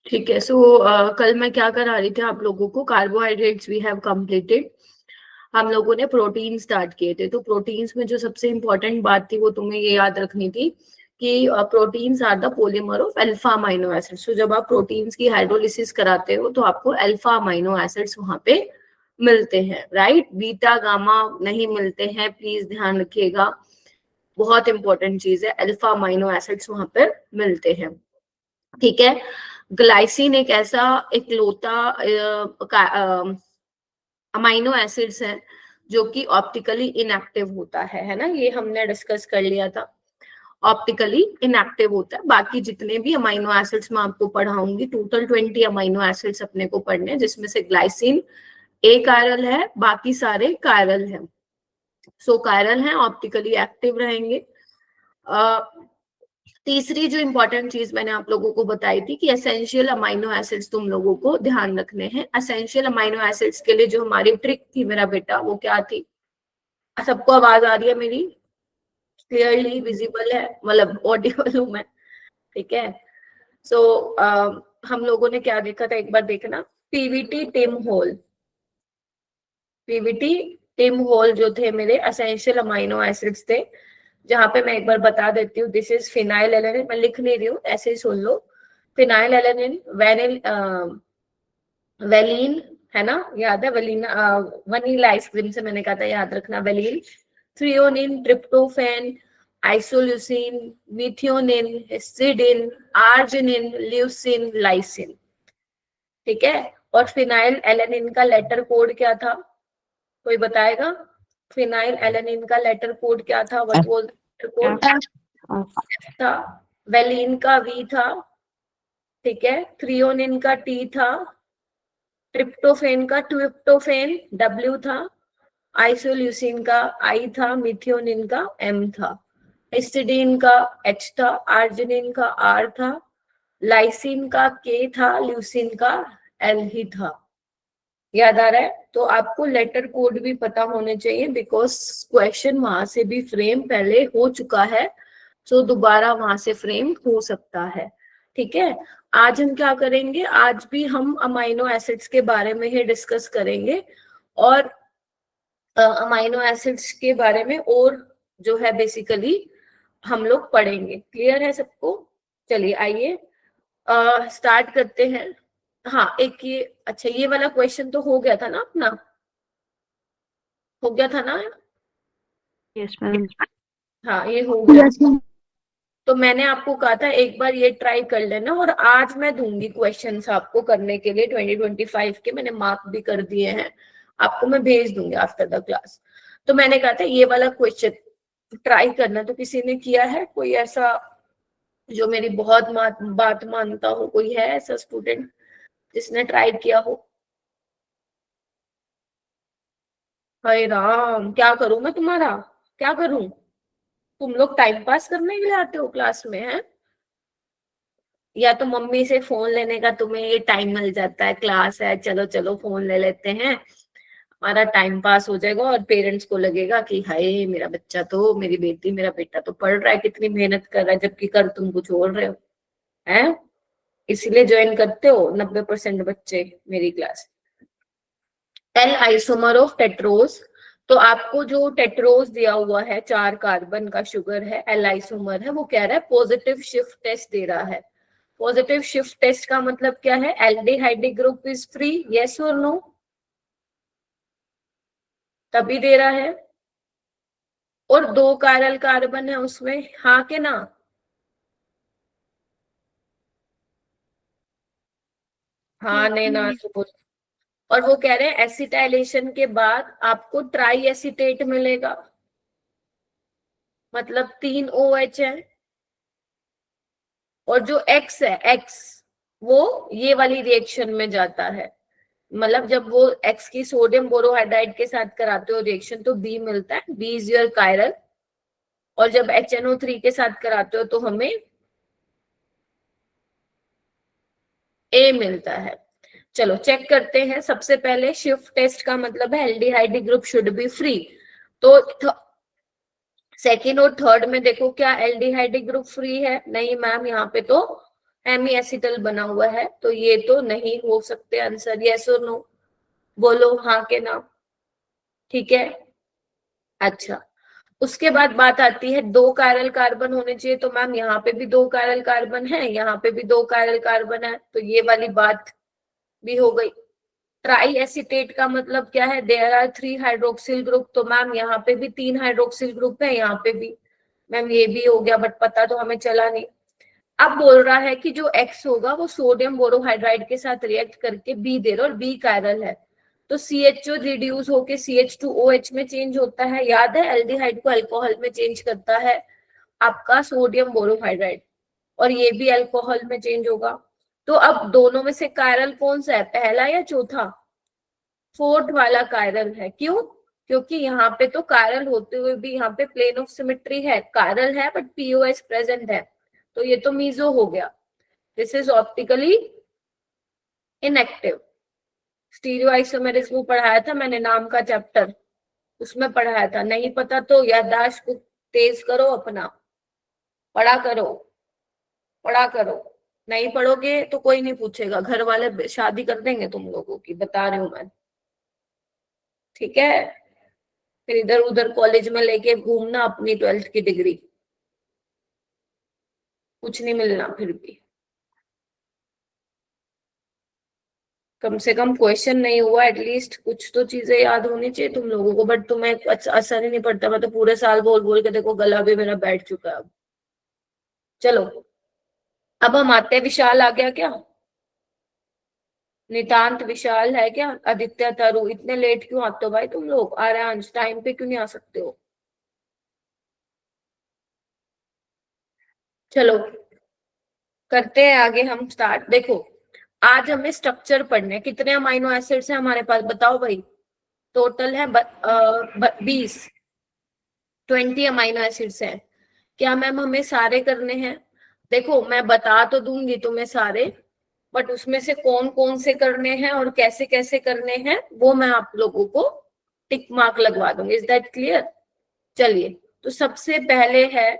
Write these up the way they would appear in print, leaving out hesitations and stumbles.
ठीक है। सो कल मैं क्या करा रही थी आप लोगों को, कार्बोहाइड्रेट्स वी हैव कंप्लीटेड। हम लोगों ने प्रोटीन स्टार्ट किए थे। तो प्रोटीन्स में जो सबसे इंपॉर्टेंट बात थी वो तुम्हें ये याद रखनी थी कि proteins are the polymer of alpha amino acids. तो जब आप प्रोटीन्स की हाइड्रोलिसिस कराते हो तो आपको अल्फा अमाइनो एसिड्स वहां पे मिलते हैं, राइट। बीटा गामा नहीं मिलते हैं, प्लीज ध्यान रखिएगा, बहुत इंपॉर्टेंट चीज है। अल्फा अमाइनो एसिड्स वहां पर मिलते हैं, ठीक है। ग्लाइसिन एक ऐसा इकलौता अमाइनो एसिड्स है जो कि ऑप्टिकली इनएक्टिव होता है ना, ये हमने डिस्कस कर लिया था। ऑप्टिकली इनएक्टिव होता है। बाकी जितने भी अमाइनो एसिड्स मैं आपको पढ़ाऊंगी, टोटल 20 अमाइनो एसिड्स अपने को पढ़ने, जिसमें से ग्लाइसिन ए कायरल है, बाकी सारे कायरल हैं। सो कायरल हैं, ऑप्टिकली एक्टिव रहेंगे। तीसरी जो इंपॉर्टेंट चीज मैंने आप लोगों को बताई थी कि एसेंशियल अमाइनो एसिड्स तुम लोगों को ध्यान रखने हैं। एसेंशियल अमाइनो एसिड्स के लिए जो हमारी ट्रिक थी मेरा बेटा, वो क्या थी? सबको आवाज आ रही है मेरी? क्लियरली विजिबल है, मतलब ऑडिबल हूं मैं? ठीक है। सो हम लोगों ने क्या देखा था, एक बार देखना। PVT TIM HALL, PVT TIM HALL जो थे मेरे एसेंशियल अमाइनो एसिड्स थे, जहां पे मैं एक बार बता देती हूँ। दिस इज फिनाइल एलेनिन, मैं लिख नहीं रही हूँ, ऐसे ही सुन लो। फिनाइल एलेनिन, वेलिन है ना, याद है? वेलिन वनीला आइसक्रीम से मैंने कहा था, याद रखना। Valine, threonine, tryptophan, isoleucine, methionine, histidine, arginine, leucine, lysine, ठीक है। और फिनाइल एलेनिन का लेटर कोड क्या था? कोई बताएगा? फिनाइल एलेनिन का लेटर कोड क्या था? What was later code? था। वेलिन का वी था, ठीक है। थ्रियोनिन का टी था, ट्रिप्टोफेन का ट्रिप्टोफेन डब्ल्यू था, आइसोल्यूसिन का आई था, मिथियोनिन का एम था, हिस्टिडीन का एच था, आर्जिनिन का आर था, लाइसिन का के था, ल्यूसिन का एल ही था। याद आ रहा है? तो आपको लेटर कोड भी पता होने चाहिए, बिकॉज क्वेश्चन वहां से भी फ्रेम पहले हो चुका है, तो दोबारा वहां से फ्रेम हो सकता है, ठीक है। आज हम क्या करेंगे? आज भी हम अमाइनो एसिड्स के बारे में ही डिस्कस करेंगे, और अमाइनो एसिड्स के बारे में और जो है बेसिकली हम लोग पढ़ेंगे। क्लियर है सबको? चलिए आइए स्टार्ट करते हैं। हाँ, एक ये, अच्छा ये वाला क्वेश्चन तो हो गया था ना अपना? हो गया था ना? Yes ma'am. हाँ, ये हो गया। तो मैंने आपको कहा था एक बार ये ट्राई कर लेना, और आज मैं दूंगी क्वेश्चंस आपको करने के लिए 2025 के, मैंने मार्क भी कर दिए हैं, आपको मैं भेज दूंगी आफ्टर द क्लास। तो मैंने कहा था ये वाला क्वेश्चन ट्राई करना। तो किसी ने किया है? कोई ऐसा जो मेरी बहुत बात मानता हो? कोई है ऐसा स्टूडेंट जिसने ट्राई किया हो? हाय राम, क्या करूं मैं तुम्हारा? क्या करूं? तुम लोग टाइम पास करने के लिए आते हो क्लास में, है? या तो मम्मी से फोन लेने का तुम्हें ये टाइम मिल जाता है, क्लास है चलो चलो फोन ले लेते हैं, हमारा टाइम पास हो जाएगा, और पेरेंट्स को लगेगा कि हाय मेरा बच्चा तो, मेरी बेटी मेरा बेटा तो पढ़ रहा है, कितनी मेहनत कर रहा है, जबकि कर तुम कुछ और रहे हो, है? इसलिए ज्वाइन करते हो 90% बच्चे मेरी class. L isomer of tetrose, तो आपको जो टेट्रोज दिया हुआ है, 4 कार्बन का शुगर है, एल आइसोमर है, वो कह रहा है पॉजिटिव शिफ्ट टेस्ट दे रहा है। पॉजिटिव शिफ्ट टेस्ट का मतलब क्या है? Aldehyde group is free, yes और नो? तभी दे रहा है। और 2 कायरल कार्बन है उसमें, हाँ के ना? हाँ नहीं ना तो बोल। और वो कह रहे हैं एसिटाइलेशन के बाद आपको ट्राई एसिटेट मिलेगा, मतलब 3 OH है। और जो X है, X वो ये वाली रिएक्शन में जाता है, मतलब जब वो X की सोडियम बोरोहाइड्राइड के साथ कराते हो रिएक्शन तो B मिलता है, B इज योर कायरल। और जब HNO3 के साथ कराते हो तो हमें A मिलता है। चलो चेक करते हैं। सबसे पहले शिफ्ट टेस्ट का मतलब है aldehyde group should be free. तो सेकेंड और थर्ड में देखो क्या एल्डिहाइड ग्रुप फ्री है? नहीं मैम, यहाँ पे तो एमी एसिटल बना हुआ है, तो ये तो नहीं हो सकते आंसर। यस और नो बोलो, हाँ के ना। ठीक है, अच्छा। उसके बाद बात आती है दो कायरल कार्बन होने चाहिए, तो मैम यहाँ पे भी दो कायरल कार्बन है, यहाँ पे भी दो कायरल कार्बन है, तो ये वाली बात भी हो गई। ट्राई एसिटेट का मतलब क्या है? देयर आर 3 हाइड्रोक्सिल ग्रुप, तो मैम यहाँ पे भी 3 हाइड्रोक्सिल ग्रुप है, यहाँ पे भी। मैम ये भी हो गया, बट पता तो हमें चला नहीं। अब बोल रहा है कि जो एक्स होगा वो सोडियम बोरोहाइड्राइड के साथ रिएक्ट करके बी दे रहा, और बी कायरल है, तो CHO रिड्यूस होके CH2OH में चेंज होता है। याद है, एल्डिहाइड को अल्कोहल में चेंज करता है आपका सोडियम बोरोहाइड्राइड, और ये भी अल्कोहल में चेंज होगा। तो अब दोनों में से कायरल कौन सा है, पहला या चौथा? फोर्थ वाला कायरल है। क्यों? क्योंकि यहाँ पे तो कायरल होते हुए भी यहाँ पे प्लेन ऑफ सिमेट्री है, कायरल है बट POS प्रेजेंट है, तो ये तो मीजो हो गया। This is optically inactive. Stereo isomerism पढ़ाया था मैंने, नाम का चैप्टर, उसमें पढ़ाया था। नहीं पता तो याददाश्त को तेज करो, अपना पढ़ा करो, पढ़ा करो। नहीं पढ़ोगे तो कोई नहीं पूछेगा, घर वाले शादी कर देंगे तुम लोगों की, बता रही हूँ मैं। ठीक है, फिर इधर उधर कॉलेज में लेके घूमना अपनी 12th की डिग्री, कुछ नहीं मिलना फिर भी। कम से कम क्वेश्चन नहीं हुआ, एटलीस्ट कुछ तो चीजें याद होनी चाहिए तुम लोगों को, बट तुम्हें असर ही नहीं पड़ता। मैं तो पूरे साल बोल बोल के देखो गला भी मेरा बैठ चुका है अब। चलो, अब हम आते हैं, विशाल आ गया क्या? नितांत विशाल है क्या? आदित्य तरु, इतने लेट क्यों आते हो भाई तुम लोग? आर्यांश टाइम पे क्यों नहीं आ सकते हो? चलो करते हैं आगे हम स्टार्ट। देखो, आज हमें स्ट्रक्चर पढ़ने, कितने अमाइनो एसिड्स हैं हमारे पास बताओ भाई? टोटल है 20 अमाइनो एसिड्स हैं। क्या मैम हमें सारे करने हैं? देखो मैं बता तो दूंगी तुम्हें सारे, बट उसमें से कौन कौन से करने हैं और कैसे कैसे करने हैं वो मैं आप लोगों को टिक मार्क लगवा दूंगी। Is that clear? चलिए, तो सबसे पहले है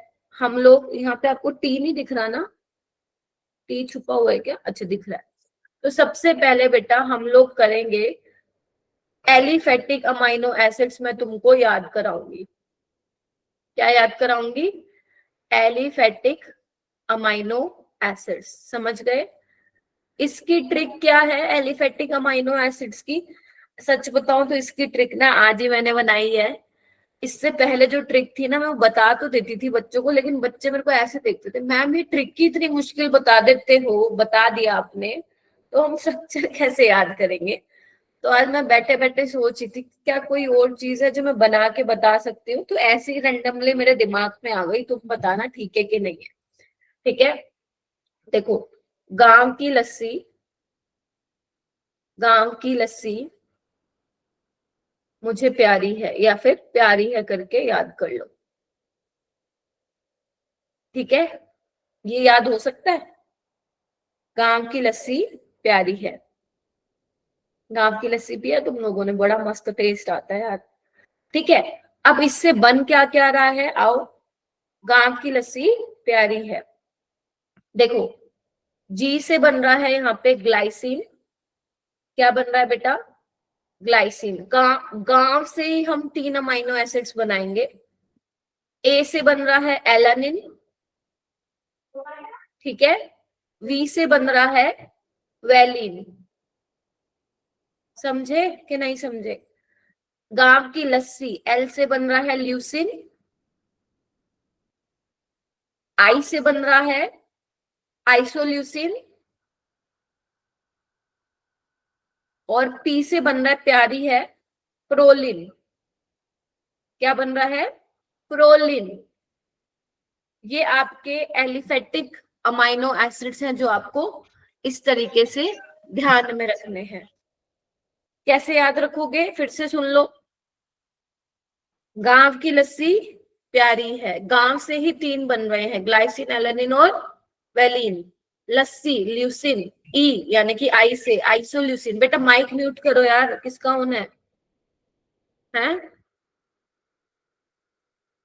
हम लोग, यहाँ पे आपको टी नहीं दिख रहा ना? टी छुपा हुआ है क्या? अच्छा दिख रहा है। तो सबसे पहले बेटा हम लोग करेंगे एलिफेटिक अमाइनो एसिड्स, मैं तुमको याद कराऊंगी। क्या याद कराऊंगी? एलिफेटिक अमाइनो एसिड्स, समझ गए? इसकी ट्रिक क्या है एलिफेटिक अमाइनो एसिड्स की? सच बताऊं तो इसकी ट्रिक ना आज ही मैंने बनाई है। इससे पहले जो ट्रिक थी ना, मैं बता तो देती थी बच्चों को, लेकिन बच्चे मेरे को ऐसे देखते थे, मैम ये ट्रिक की इतनी मुश्किल बता देते हो, बता दिया आपने तो हम स्ट्रक्चर कैसे याद करेंगे? तो आज मैं बैठे बैठे सोच रही थी क्या कोई और चीज है जो मैं बना के बता सकती हूँ, तो ऐसे ही रैंडमली मेरे दिमाग में आ गई, तुम बताना ठीक है कि नहीं है। ठीक है, देखो, गांव की लस्सी, गांव की लस्सी मुझे प्यारी है, या फिर प्यारी है करके याद कर लो। ठीक है, ये याद हो सकता है, गांव की लस्सी प्यारी है। गांव की लस्सी पिया तुम लोगों ने? बड़ा मस्त टेस्ट आता है यार। ठीक है, अब इससे बन क्या क्या रहा है, आओ। गांव की लस्सी प्यारी है, देखो जी से बन रहा है यहाँ पे ग्लाइसिन। क्या बन रहा है बेटा? ग्लाइसिन। गांव से ही हम 3 अमाइनो एसिड्स बनाएंगे। ए से बन रहा है एलानिन, ठीक है। वी से बन रहा है वेलिन, समझे कि नहीं समझे? गांव की लस्सी, एल से बन रहा है ल्यूसिन, आई से बन रहा है आइसोल्यूसिन, और पी से बन रहा है, प्यारी है, प्रोलिन। क्या बन रहा है? प्रोलिन। ये आपके एलिफेटिक अमाइनो एसिड्स हैं जो आपको इस तरीके से ध्यान में रखने हैं। कैसे याद रखोगे? फिर से सुन लो। गांव की लस्सी प्यारी है, गांव से ही 3 बन रहे हैं, ग्लाइसिन, एलानिन और वेलिन। लस्सी ल्यूसिन, ई यानी कि आई से आइसोल्यूसिन। बेटा माइक म्यूट करो यार, किसका ऑन है? हैं?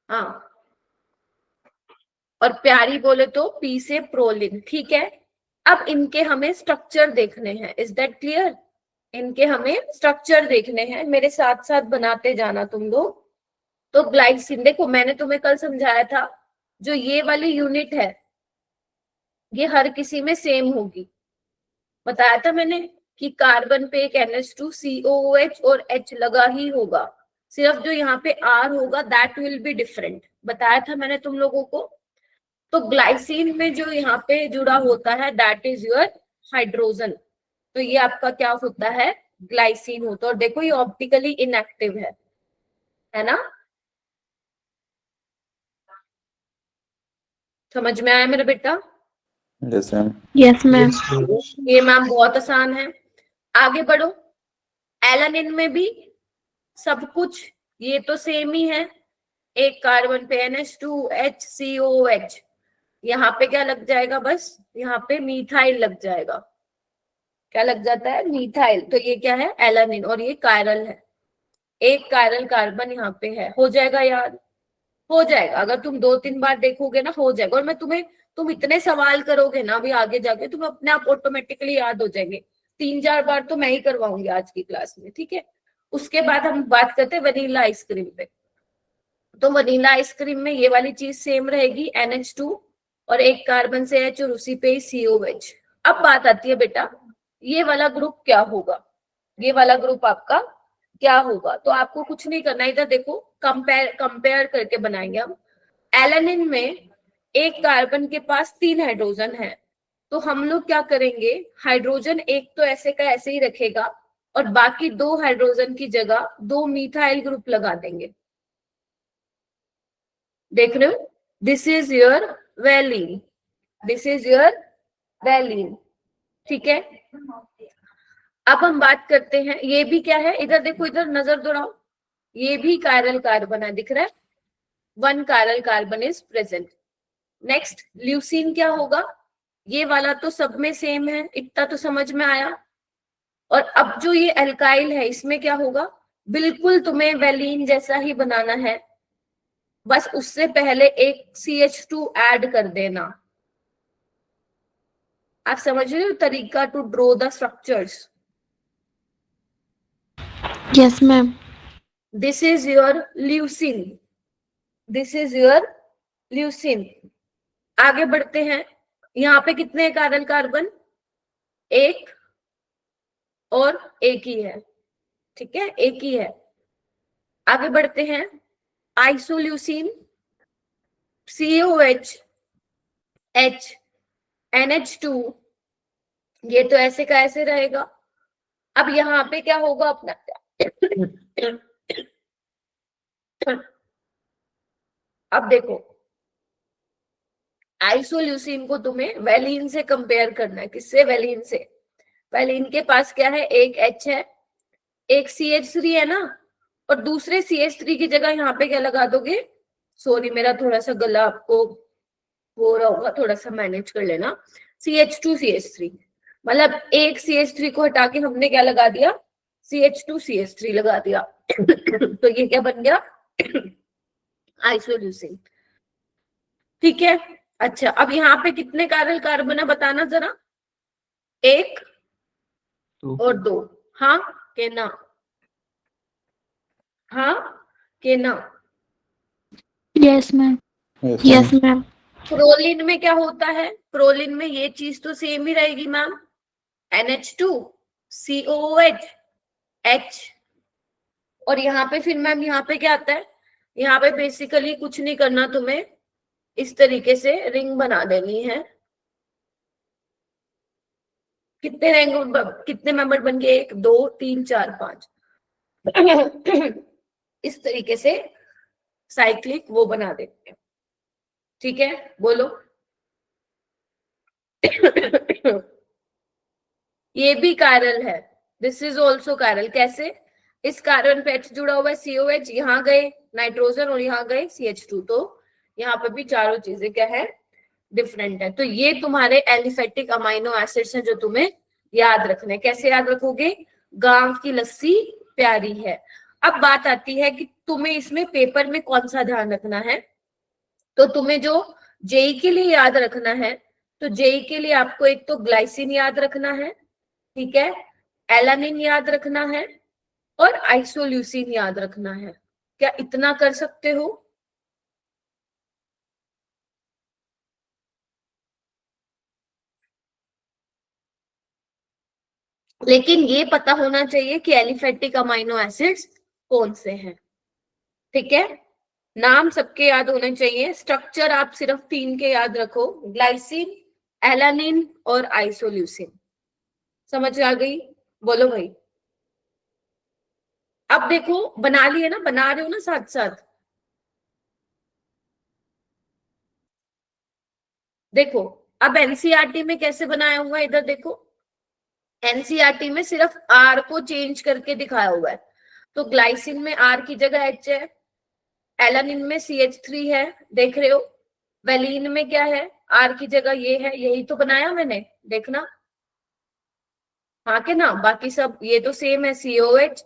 हाँ, और प्यारी बोले तो पी से प्रोलिन। ठीक है, अब इनके हमें स्ट्रक्चर देखने हैं। Is that clear? इनके हमें स्ट्रक्चर देखने हैं, मेरे साथ साथ बनाते जाना तुम लोग। तो ग्लाइसिन देखो, मैंने तुम्हें कल समझाया था, जो ये वाली यूनिट है ये हर किसी में सेम होगी। बताया था मैंने कि कार्बन पे एक NH2COOH और H लगा ही होगा, सिर्फ जो यहाँ पे R होगा दैट विल बी डिफरेंट। बताया था मैंने तुम लोगों को। तो ग्लाइसिन में जो यहाँ पे जुड़ा होता है दैट इज योर हाइड्रोजन। तो ये आपका क्या होता है? ग्लाइसिन होता है। और देखो ये ऑप्टिकली इनएक्टिव है ना? समझ में आया मेरा बेटा? Yes ma'am. Yes ma'am. ये मैम बहुत आसान है। आगे बढ़ो। एलानिन में भी सब कुछ ये तो सेम ही है। एक कार्बन पे NH2HCOOH, यहाँ पे क्या लग जाएगा? बस यहाँ पे मीथाइल लग जाएगा। क्या लग जाता है? मीथाइल। तो ये क्या है? एलानिन। और ये कायरल है, एक कायरल कार्बन यहाँ पे है। हो जाएगा याद? हो जाएगा, अगर तुम 2-3 बार देखोगे ना हो जाएगा। और मैं तुम इतने सवाल करोगे ना अभी आगे जाके, तुम अपने आप ऑटोमेटिकली याद हो जाएंगे। 3-4 बार तो मैं ही करवाऊंगी आज की क्लास में, ठीक है? उसके बाद हम बात करते हैं वनीला आइसक्रीम पे। तो वनीला आइसक्रीम में ये वाली चीज सेम रहेगी, NH2 और एक कार्बन से H और उसी पे ही COH। अब बात आती है बेटा, ये वाला ग्रुप क्या होगा? ये वाला ग्रुप आपका क्या होगा? तो आपको कुछ नहीं करना, इधर देखो, कंपेयर करके बनाएंगे हम। एलानिन में एक कार्बन के पास 3 हाइड्रोजन है, तो हम लोग क्या करेंगे? हाइड्रोजन एक तो ऐसे का ऐसे ही रखेगा और बाकी 2 हाइड्रोजन की जगह 2 मीथाइल ग्रुप लगा देंगे। देख रहे हो? This is your valine, this is your valine. ठीक है, अब हम बात करते हैं, ये भी क्या है? इधर देखो, इधर नजर दौड़ाओ, ये भी कायरल कार्बन है, दिख रहा है? 1 chiral carbon is present. Next leucine क्या होगा? ये वाला तो सब में सेम है, इतना तो समझ में आया। और अब जो ये एल्काइल है इसमें क्या होगा? बिल्कुल तुम्हें वैलीन जैसा ही बनाना है, बस उससे पहले एक CH2 ऐड कर देना। आप समझ रहे हो तरीका to draw the structures? Yes ma'am. This is your leucine, this is your leucine. आगे बढ़ते हैं, यहाँ पे कितने कायरल कार्बन? एक और एक ही है, ठीक है, एक ही है। आगे बढ़ते हैं, आइसोल्यूसिन, COH, H, NH2, ये तो ऐसे का ऐसे रहेगा। अब यहाँ पे क्या होगा अपना? अब देखो, आइसोल्यूसिन को तुम्हें वैलीन से कंपेयर करना है। किससे? वैलीन से। वैलीन के पास क्या है? एक H है, एक CH3 है ना, और दूसरे CH3 की जगह यहाँ पे क्या लगा दोगे? सॉरी, मेरा थोड़ा सा गला आपको हो रहा होगा, थोड़ा सा मैनेज कर लेना। CH2 CH3, मतलब एक CH3 को हटा के हमने क्या लगा दिया? CH2 CH3 लगा दिया। तो ये क्या बन गया? आइसोल्यूसिन। ठीक है, अच्छा अब यहाँ पे कितने कायरल कार्बन है बताना जरा? 1 और 2। हाँ के ना? हाँ के ना? Yes ma'am. Yes ma'am. Proline में क्या होता है? प्रोलिन में ये चीज तो सेम ही रहेगी मैम, NH2 COOH H। और यहाँ पे फिर मैम यहाँ पे क्या आता है? यहाँ पे बेसिकली कुछ नहीं करना तुम्हें, इस तरीके से रिंग बना देनी है। कितने रिंग, कितने मेंबर बन गए? 1 2 3 4 5। इस तरीके से साइक्लिक वो बना देते हैं। ठीक है, बोलो। ये भी कायरल है, दिस इज ऑल्सो कायरल। कैसे? इस कार्बन पे H जुड़ा हुआ है, COH, यहाँ गए नाइट्रोजन और यहाँ गए CH2, तो यहाँ पे भी चारों चीजें क्या है? डिफरेंट है। तो ये तुम्हारे एलिफेटिक अमाइनो एसिड्स हैं जो तुम्हें याद रखने। कैसे याद रखोगे? गांव की लस्सी प्यारी है। अब बात आती है कि तुम्हें इसमें पेपर में कौन सा ध्यान रखना है। तो तुम्हें जो जेई के लिए याद रखना है तो जेई के लिए आपको एक तो ग्लाइसिन याद रखना है, ठीक है, एलानिन याद रखना है और आइसोल्यूसिन याद रखना है। क्या इतना कर सकते हो? लेकिन ये पता होना चाहिए कि एलिफेटिक अमाइनो एसिड्स कौन से हैं, ठीक है। नाम सबके याद होने चाहिए, स्ट्रक्चर आप सिर्फ 3 के याद रखो, ग्लाइसिन, एलानिन और आइसोल्यूसिन। समझ आ गई? बोलो भाई। अब देखो, बना लिए ना, बना रहे हो ना साथ साथ? देखो अब एनसीईआरटी में कैसे बनाया हुआ है, इधर देखो। एनसीईआरटी में सिर्फ आर को चेंज करके दिखाया हुआ है। तो ग्लाइसिन में आर की जगह एच है, एलानिन में CH3 है, देख रहे हो। वेलिन में क्या है, आर की जगह ये है, यही तो बनाया मैंने, देखना। हाँ के ना, बाकी सब ये तो सेम है, COH,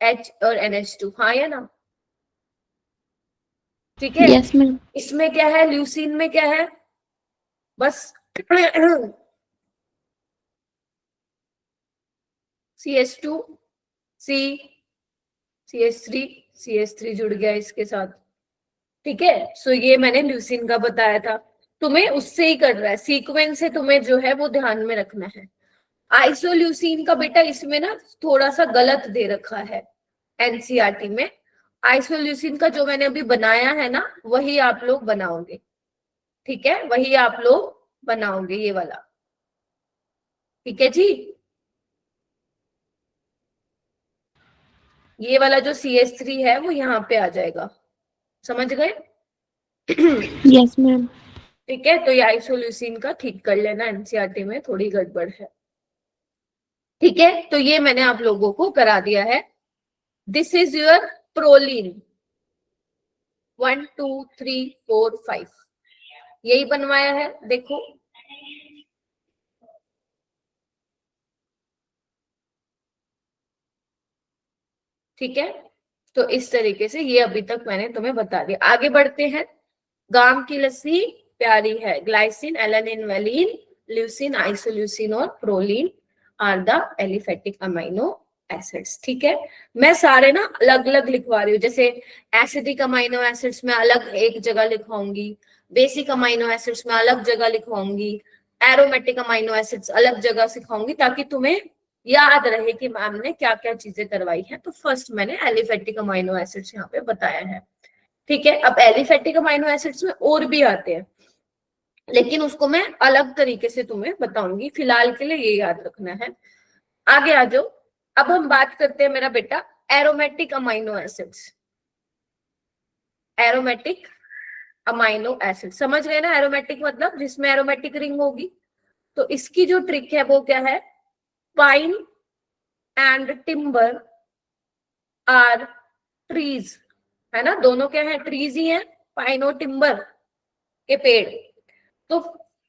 H और NH2, हाँ या ना? ठीक है। Yes, ma'am. इसमें क्या है, ल्यूसीन में क्या है, बस CH2, C, CH3, CH3 जुड़ गया इसके साथ, ठीक है। सो ये मैंने ल्यूसीन का बताया था, तुम्हें उससे ही कर रहा है, सीक्वेंस से तुम्हें जो है वो ध्यान में रखना है। आइसोल्यूसिन का बेटा इसमें ना थोड़ा सा गलत दे रखा है एनसीईआरटी में। आइसोल्यूसिन का जो मैंने अभी बनाया है ना, वही आप लोग बनाओगे, ठीक है, वही आप लोग बनाओगे, ये वाला, ठीक है जी। ये वाला जो CH3 है वो यहाँ पे आ जाएगा, समझ गए? Yes, ma'am. ठीक है, तो ये आइसोल्यूसिन का ठीक कर लेना, एनसीईआरटी में थोड़ी गड़बड़ है, ठीक है। तो ये मैंने आप लोगों को करा दिया है। दिस इज योर प्रोलीन, 1 2 3 4 5, यही बनवाया है, देखो। ठीक है, तो इस तरीके से ये अभी तक मैंने तुम्हें बता दिया। आगे बढ़ते हैं। गाम की लस्सी प्यारी है, glycine, alanine, valine, leucine, isoleucine और proline are the aliphatic amino acids, ठीक है। मैं सारे ना अलग अलग लिखवा रही हूँ, जैसे एसिडिक अमाइनो एसिड्स में अलग एक जगह लिखवाऊंगी, बेसिक अमाइनो एसिड्स में अलग जगह लिखवाऊंगी, एरोमेटिक अमाइनो एसिड्स अलग जगह सिखाऊंगी, ताकि तुम्हें याद रहे कि मैम ने क्या क्या चीजें करवाई है। तो फर्स्ट मैंने एलिफेटिक अमाइनो एसिड्स यहाँ पे बताया है, ठीक है। अब एलिफेटिक अमाइनो एसिड्स में और भी आते हैं, लेकिन उसको मैं अलग तरीके से तुम्हें बताऊंगी, फिलहाल के लिए ये याद रखना है। आगे आ जाओ। अब हम बात करते हैं मेरा बेटा aromatic amino acids. Aromatic amino acid समझ गए ना, एरोमेटिक मतलब जिसमें एरोमेटिक रिंग होगी। तो इसकी जो ट्रिक है वो क्या है, pine and timber are trees, है ना, दोनों क्या है, ट्रीज ही है, पाइन और टिम्बर के पेड़। तो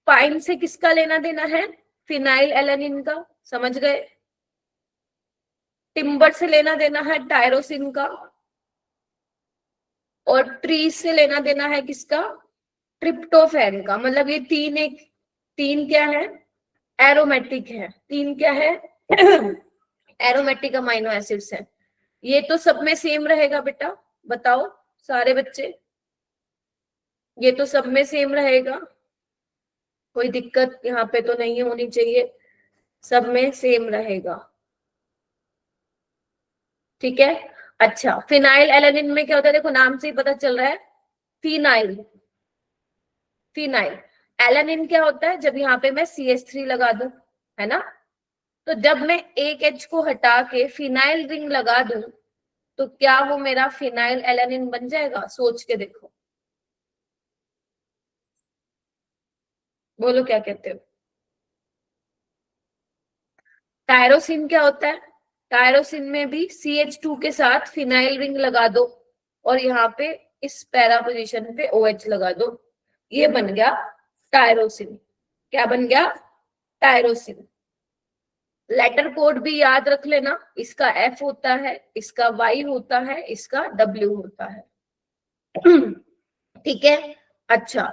पाइन से किसका लेना देना है, फिनाइल एलानिन का, समझ गए। टिम्बर से लेना देना है टायरोसिन का, और ट्रीज से लेना देना है किसका, ट्रिप्टोफैन का। मतलब ये तीन क्या है, एरोमेटिक है, तीन क्या है एरोमेटिक अमाइनो एसिड्स है। ये तो सब में सेम रहेगा बेटा, बताओ सारे बच्चे, ये तो सब में सेम रहेगा, कोई दिक्कत यहाँ पे तो नहीं होनी चाहिए, सब में सेम रहेगा, ठीक है। अच्छा, फिनाइल एलानिन में क्या होता है, देखो नाम से ही पता चल रहा है, फिनाइल। फिनाइल एलानिन क्या होता है, जब यहाँ पे मैं CH3 लगा दूं, है ना, तो जब मैं एक H को हटा के फिनाइल रिंग लगा दूं, तो क्या वो मेरा फिनाइल एलानिन बन जाएगा, सोच के देखो, बोलो क्या कहते हो। टायरोसिन क्या होता है, टायरोसिन में भी CH2 के साथ फिनाइल रिंग लगा दो, और यहाँ पे इस पैरा पोजीशन पे OH लगा दो, ये बन गया टायरोसिन। क्या बन गया, टायरोसिन। लेटर कोड भी याद रख लेना, इसका F होता है, इसका Y होता है, इसका W होता है, ठीक है। अच्छा,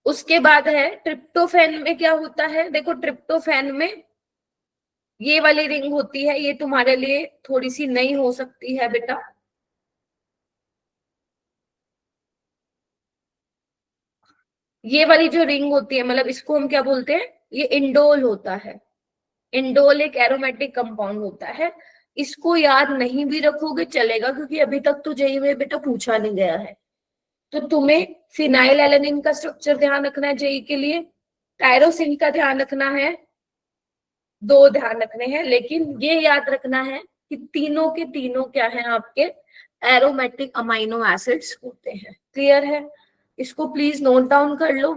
उसके बाद है ट्रिप्टोफैन में क्या होता है, देखो ट्रिप्टोफैन में ये वाली रिंग होती है, ये तुम्हारे लिए थोड़ी सी नई हो सकती है बेटा। ये वाली जो रिंग होती है, मतलब इसको हम क्या बोलते हैं, ये इंडोल होता है। इंडोल एक एरोमेटिक कंपाउंड होता है। इसको याद नहीं भी रखोगे चलेगा, क्योंकि अभी तक तो जेईई में बेटा पूछा नहीं गया है। तो तुम्हें फिनाइल एलेनिन का स्ट्रक्चर ध्यान रखना है जेईई के लिए, टायरोसिन का ध्यान रखना है, दो ध्यान रखने हैं, लेकिन ये याद रखना है कि तीनों के तीनों क्या है आपके एरोमेटिक अमाइनो एसिड्स होते हैं। क्लियर है? इसको प्लीज नोट डाउन कर लो।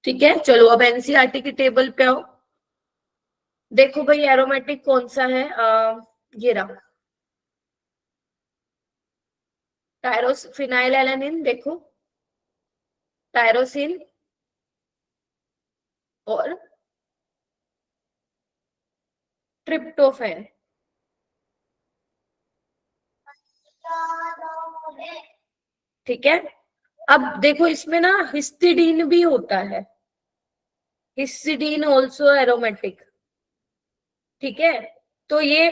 ठीक है, चलो अब एनसीईआरटी की टेबल पे आओ। देखो भाई एरोमेटिक कौन सा है, ये रहा टायरोस फिनाइल एलेनिन, देखो टायरोसिन और ट्रिप्टोफैन। ठीक है, अब देखो इसमें ना हिस्टिडीन भी होता है, हिस्टिडीन ऑल्सो एरोमेटिक। ठीक है, तो ये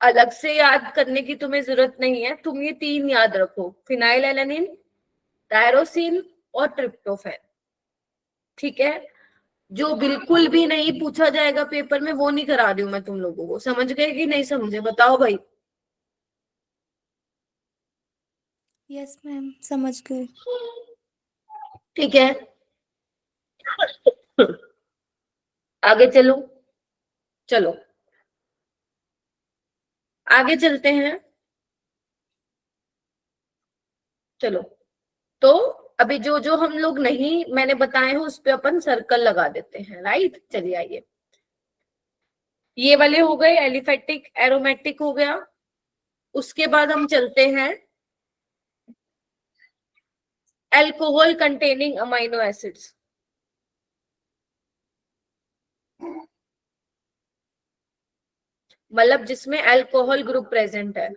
अलग से याद करने की तुम्हें जरूरत नहीं है, तुम ये तीन याद रखो, फिनाइल एलेनिन, टायरोसिन और ट्रिप्टोफैन। ठीक है, जो बिल्कुल भी नहीं पूछा जाएगा पेपर में वो नहीं करा रही हूं मैं तुम लोगों को, समझ गए कि नहीं समझे, बताओ भाई। यस मैम, समझ गए। ठीक है, आगे चलो, चलो आगे चलते हैं। चलो, तो अभी जो जो हम लोग नहीं मैंने बताए हैं उस पे अपन सर्कल लगा देते हैं, राइट। चलिए आइए, ये वाले हो गए एलिफेटिक एरोमेटिक हो गया। उसके बाद हम चलते हैं अल्कोहल कंटेनिंग अमाइनो एसिड्स। मतलब जिसमें अल्कोहल ग्रुप प्रेजेंट है।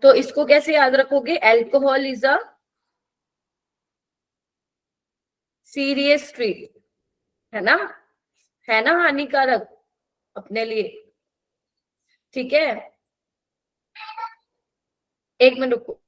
तो इसको कैसे याद रखोगे, alcohol is a serious treat, है ना, है ना हानिकारक अपने लिए। ठीक है, एक मिनट रुको।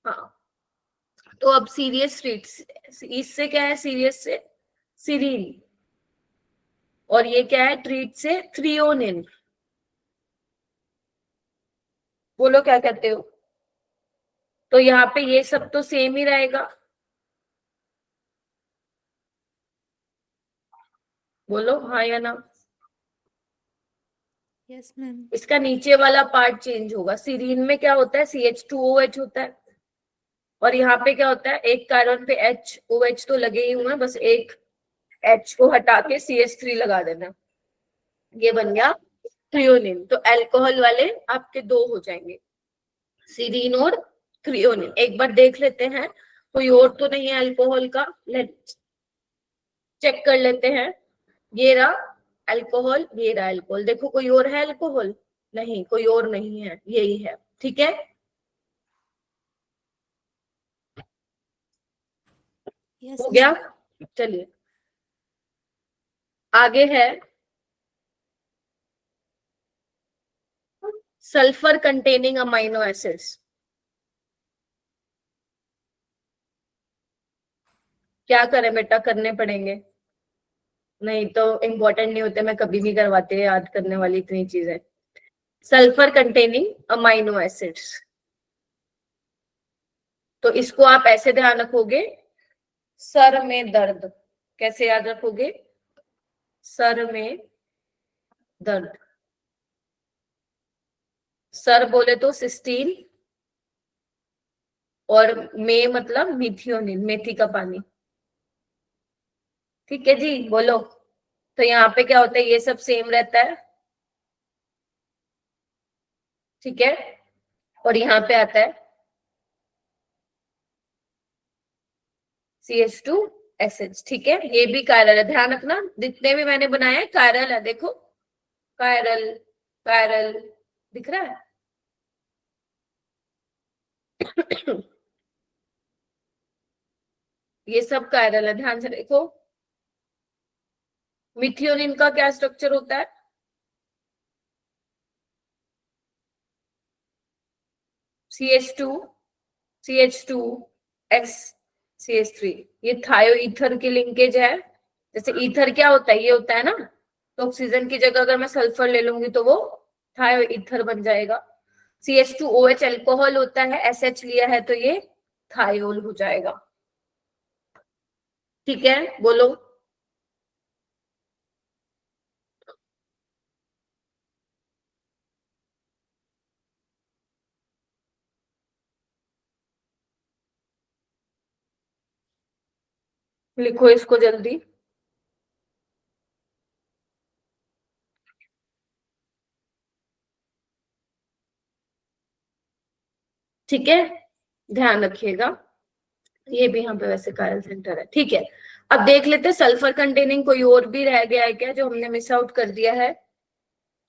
हाँ, तो अब सीरियस ट्रीट, इससे क्या है, सीरियस से सीरीन, और ये क्या है ट्रीट से थ्रियोनिन। बोलो क्या कहते हो। तो यहाँ पे ये सब तो सेम ही रहेगा, बोलो हाँ या ना। Yes ma'am. इसका नीचे वाला पार्ट चेंज होगा, सीरीन में क्या होता है CH2OH होता है, और यहाँ पे क्या होता है, एक कार्बन पे HOH तो लगे ही हुए हैं, बस एक H को हटा के CH3 लगा देना, ये बन गया थ्रियोनिन। तो अल्कोहल वाले आपके दो हो जाएंगे, सीरीन और थ्रियोनिन। एक बार देख लेते हैं कोई और तो नहीं है अल्कोहल का, लेट चेक कर लेते हैं। ये रहा अल्कोहल, ये रहा अल्कोहल, देखो कोई और है अल्कोहल, नहीं कोई और नहीं है, यही है। ठीक है, यस हो गया। मैम। चलिए आगे है सल्फर कंटेनिंग अमाइनो एसिड्स। क्या करें बेटा, करने पड़ेंगे, नहीं तो इम्पोर्टेंट नहीं होते, मैं कभी भी करवाती है याद करने वाली इतनी चीजें। Sulphur containing amino acids. तो इसको आप ऐसे ध्यान रखोगे, सर में दर्द, कैसे याद रखोगे, सर में दर्द। सर बोले तो सिस्टीन, और में मतलब मिथियोनिन, मेथी का पानी। ठीक है जी, बोलो। तो यहाँ पे क्या होता है, ये सब सेम रहता है, ठीक है। और यहाँ पे आता है CH2SH, ठीक है। ये भी कायरल है, ध्यान रखना, जितने भी मैंने बनाए कायरल है, देखो कायरल कायरल दिख रहा है। ये सब कायरल है, ध्यान से देखो। मिथियोनिन का क्या स्ट्रक्चर होता है, CH2 CH2S CH3, ये थायो ईथर की लिंकेज है। जैसे ईथर क्या होता है, ये होता है ना, तो ऑक्सीजन की जगह अगर मैं सल्फर ले लूंगी तो वो थायो ईथर बन जाएगा। CH2OH अल्कोहल होता है, SH लिया है तो ये थायोल हो जाएगा। ठीक है, बोलो। लिखो इसको जल्दी। ठीक है, ध्यान रखिएगा, ये भी यहाँ पे वैसे कायरल सेंटर है, ठीक है। अब देख लेते हैं सल्फर कंटेनिंग कोई और भी रह गया है क्या जो हमने मिस आउट कर दिया है।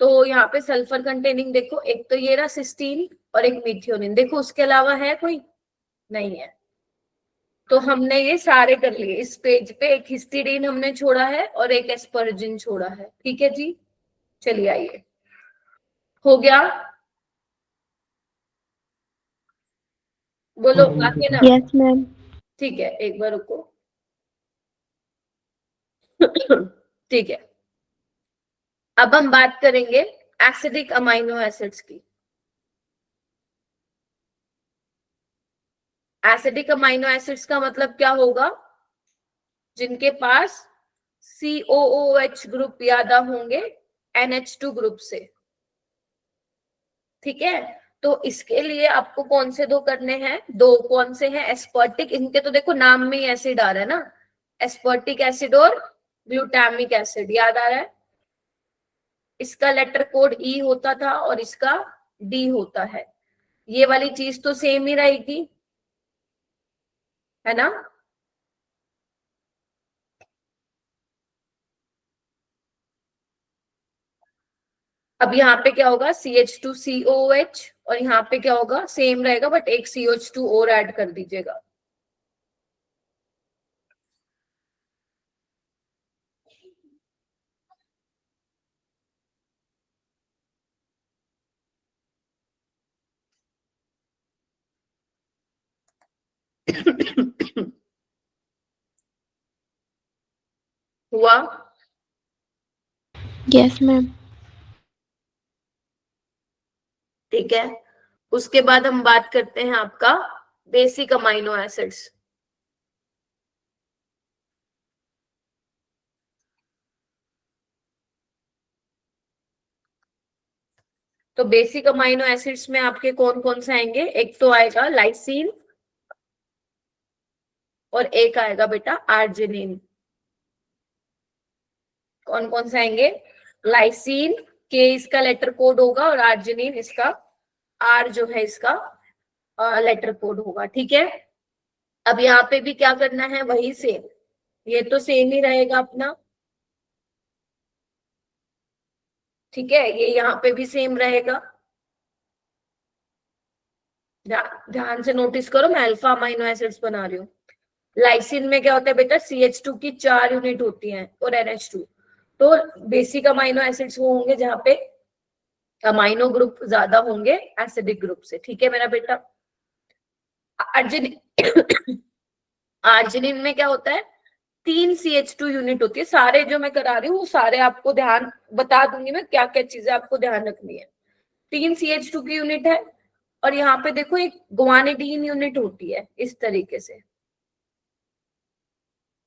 तो यहाँ पे सल्फर कंटेनिंग देखो, एक तो ये रहा सिस्टीन और एक मिथियोनिन, देखो उसके अलावा है कोई, नहीं है। तो हमने ये सारे कर लिए इस पेज पे, एक हिस्टीडीन हमने छोड़ा है और एक एस्परजिन छोड़ा है, ठीक है जी। चलिए आइए, हो गया, बोलो आगे ना। Yes ma'am. ठीक है, एक बार रुको। ठीक है, अब हम बात करेंगे एसिडिक अमाइनो एसिड्स की। एसिडिक अमाइनो एसिड्स का मतलब क्या होगा, जिनके पास COOH ग्रुप ज्यादा होंगे NH2 ग्रुप से, ठीक है। तो इसके लिए आपको कौन से दो करने हैं, दो कौन से हैं, एस्पर्टिक, इनके तो देखो नाम में ही एसिड आ रहा है ना, एस्पर्टिक एसिड और ग्लूटामिक एसिड, याद आ रहा है। इसका लेटर कोड E होता था और इसका D होता है, ये वाली चीज तो सेम ही रहेगी, है ना। अब यहाँ पे क्या होगा, CH2COOH, और यहाँ पे क्या होगा, सेम रहेगा बट एक CH2 और ऐड कर दीजिएगा। हुआ, यस मैम। ठीक है। उसके बाद हम बात करते हैं आपका बेसिक अमाइनो एसिड्स। तो बेसिक अमाइनो एसिड्स में आपके कौन कौन से आएंगे, एक तो आएगा लाइसिन और एक आएगा बेटा आर्जिनिन। कौन कौन से आएंगे, लाइसिन के इसका लेटर कोड होगा और आर्जिनिन इसका आर जो है इसका लेटर कोड होगा, ठीक है। अब यहाँ पे भी क्या करना है, वही सेम, ये तो सेम ही रहेगा अपना, ठीक है। ये यहाँ पे भी सेम रहेगा, ध्यान से नोटिस करो, मैं अल्फा अमाइनो एसिड्स बना रही हूँ। लाइसिन में क्या होता है बेटा, CH2 की 4 यूनिट होती हैं और NH2। तो बेसिक अमाइनो एसिड्स वो होंगे जहाँ पे अमाइनो ग्रुप ज्यादा होंगे एसिडिक ग्रुप से, ठीक है मेरा बेटा। आर्जिनिन आर्जिनिन में क्या होता है, 3 CH2 यूनिट होती है। सारे जो मैं करा रही हूँ वो सारे आपको ध्यान बता दूंगी मैं, क्या क्या चीजें आपको ध्यान रखनी है। 3 CH2 की यूनिट है, और यहाँ पे देखो एक ग्वानिडीन यूनिट होती है इस तरीके से।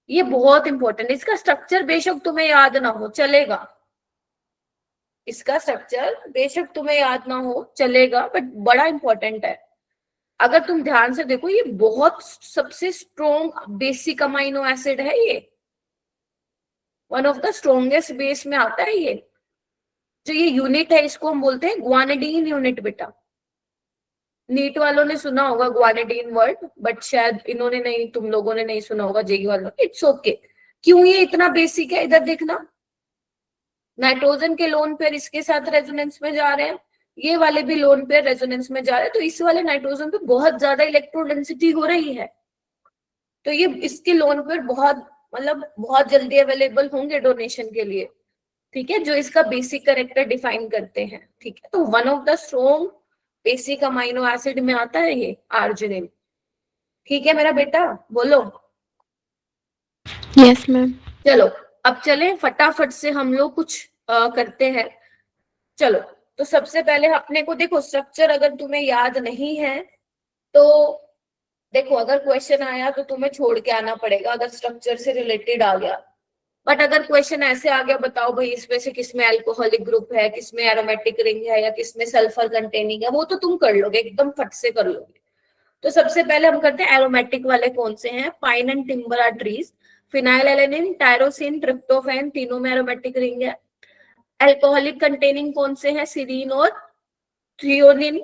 ये बहुत इंपॉर्टेंट, इसका स्ट्रक्चर बेशक तुम्हें याद ना हो चलेगा, इसका स्ट्रक्चर बेशक तुम्हें याद ना हो चलेगा, बट बड़ा इंपॉर्टेंट है। अगर तुम ध्यान से देखो, ये बहुत सबसे स्ट्रॉन्ग बेसिक अमाइनो एसिड है, ये one of the strongest base में आता है ये। जो ये यूनिट है इसको हम बोलते हैं ग्वानिडीन यूनिट बेटा। नीट वालों ने सुना होगा ग्वानिडीन वर्ड, बट शायद इन्होंने नहीं, तुम लोगों ने नहीं सुना होगा, जेई वालों ने। It's okay. क्यों ये इतना बेसिक है, इधर देखना, नाइट्रोजन के लोन पेयर इसके साथ रेजोनेंस में जा रहे हैं, ये वाले भी लोन पेयर रेजोनेंस में जा रहे हैं, तो इस वाले नाइट्रोजन पे बहुत ज्यादा इलेक्ट्रोडेंसिटी हो रही है, तो ये इसके लोन पेयर बहुत मतलब बहुत जल्दी अवेलेबल होंगे डोनेशन के लिए, ठीक है, जो इसका बेसिक कैरेक्टर डिफाइन करते हैं, ठीक है। तो one of the strong basic amino acid में आता है ये आर्जिनिन, ठीक है मेरा बेटा, बोलो। Yes ma'am. चलो अब चले फटाफट से हम लोग कुछ करते हैं। चलो, तो सबसे पहले अपने को देखो, स्ट्रक्चर अगर तुम्हें याद नहीं है तो देखो, अगर क्वेश्चन आया तो तुम्हें छोड़ के आना पड़ेगा अगर स्ट्रक्चर से रिलेटेड आ गया। बट अगर क्वेश्चन ऐसे आ गया, बताओ भाई इसमें से किसमें अल्कोहलिक ग्रुप है, किसमें एरोमेटिक रिंग है, या किसमें सल्फर कंटेनिंग है, वो तो तुम कर लोगे, एकदम फट से कर लोगे। तो सबसे पहले हम करते हैं एरोमेटिक वाले कौन से हैं। Pine and timber are trees, phenylalanine, tyrosine, tryptophan, तीनों में एरोमेटिक रिंग है। अल्कोहलिक कंटेनिंग कौन से हैं, सिरीन और थ्रियोनिन।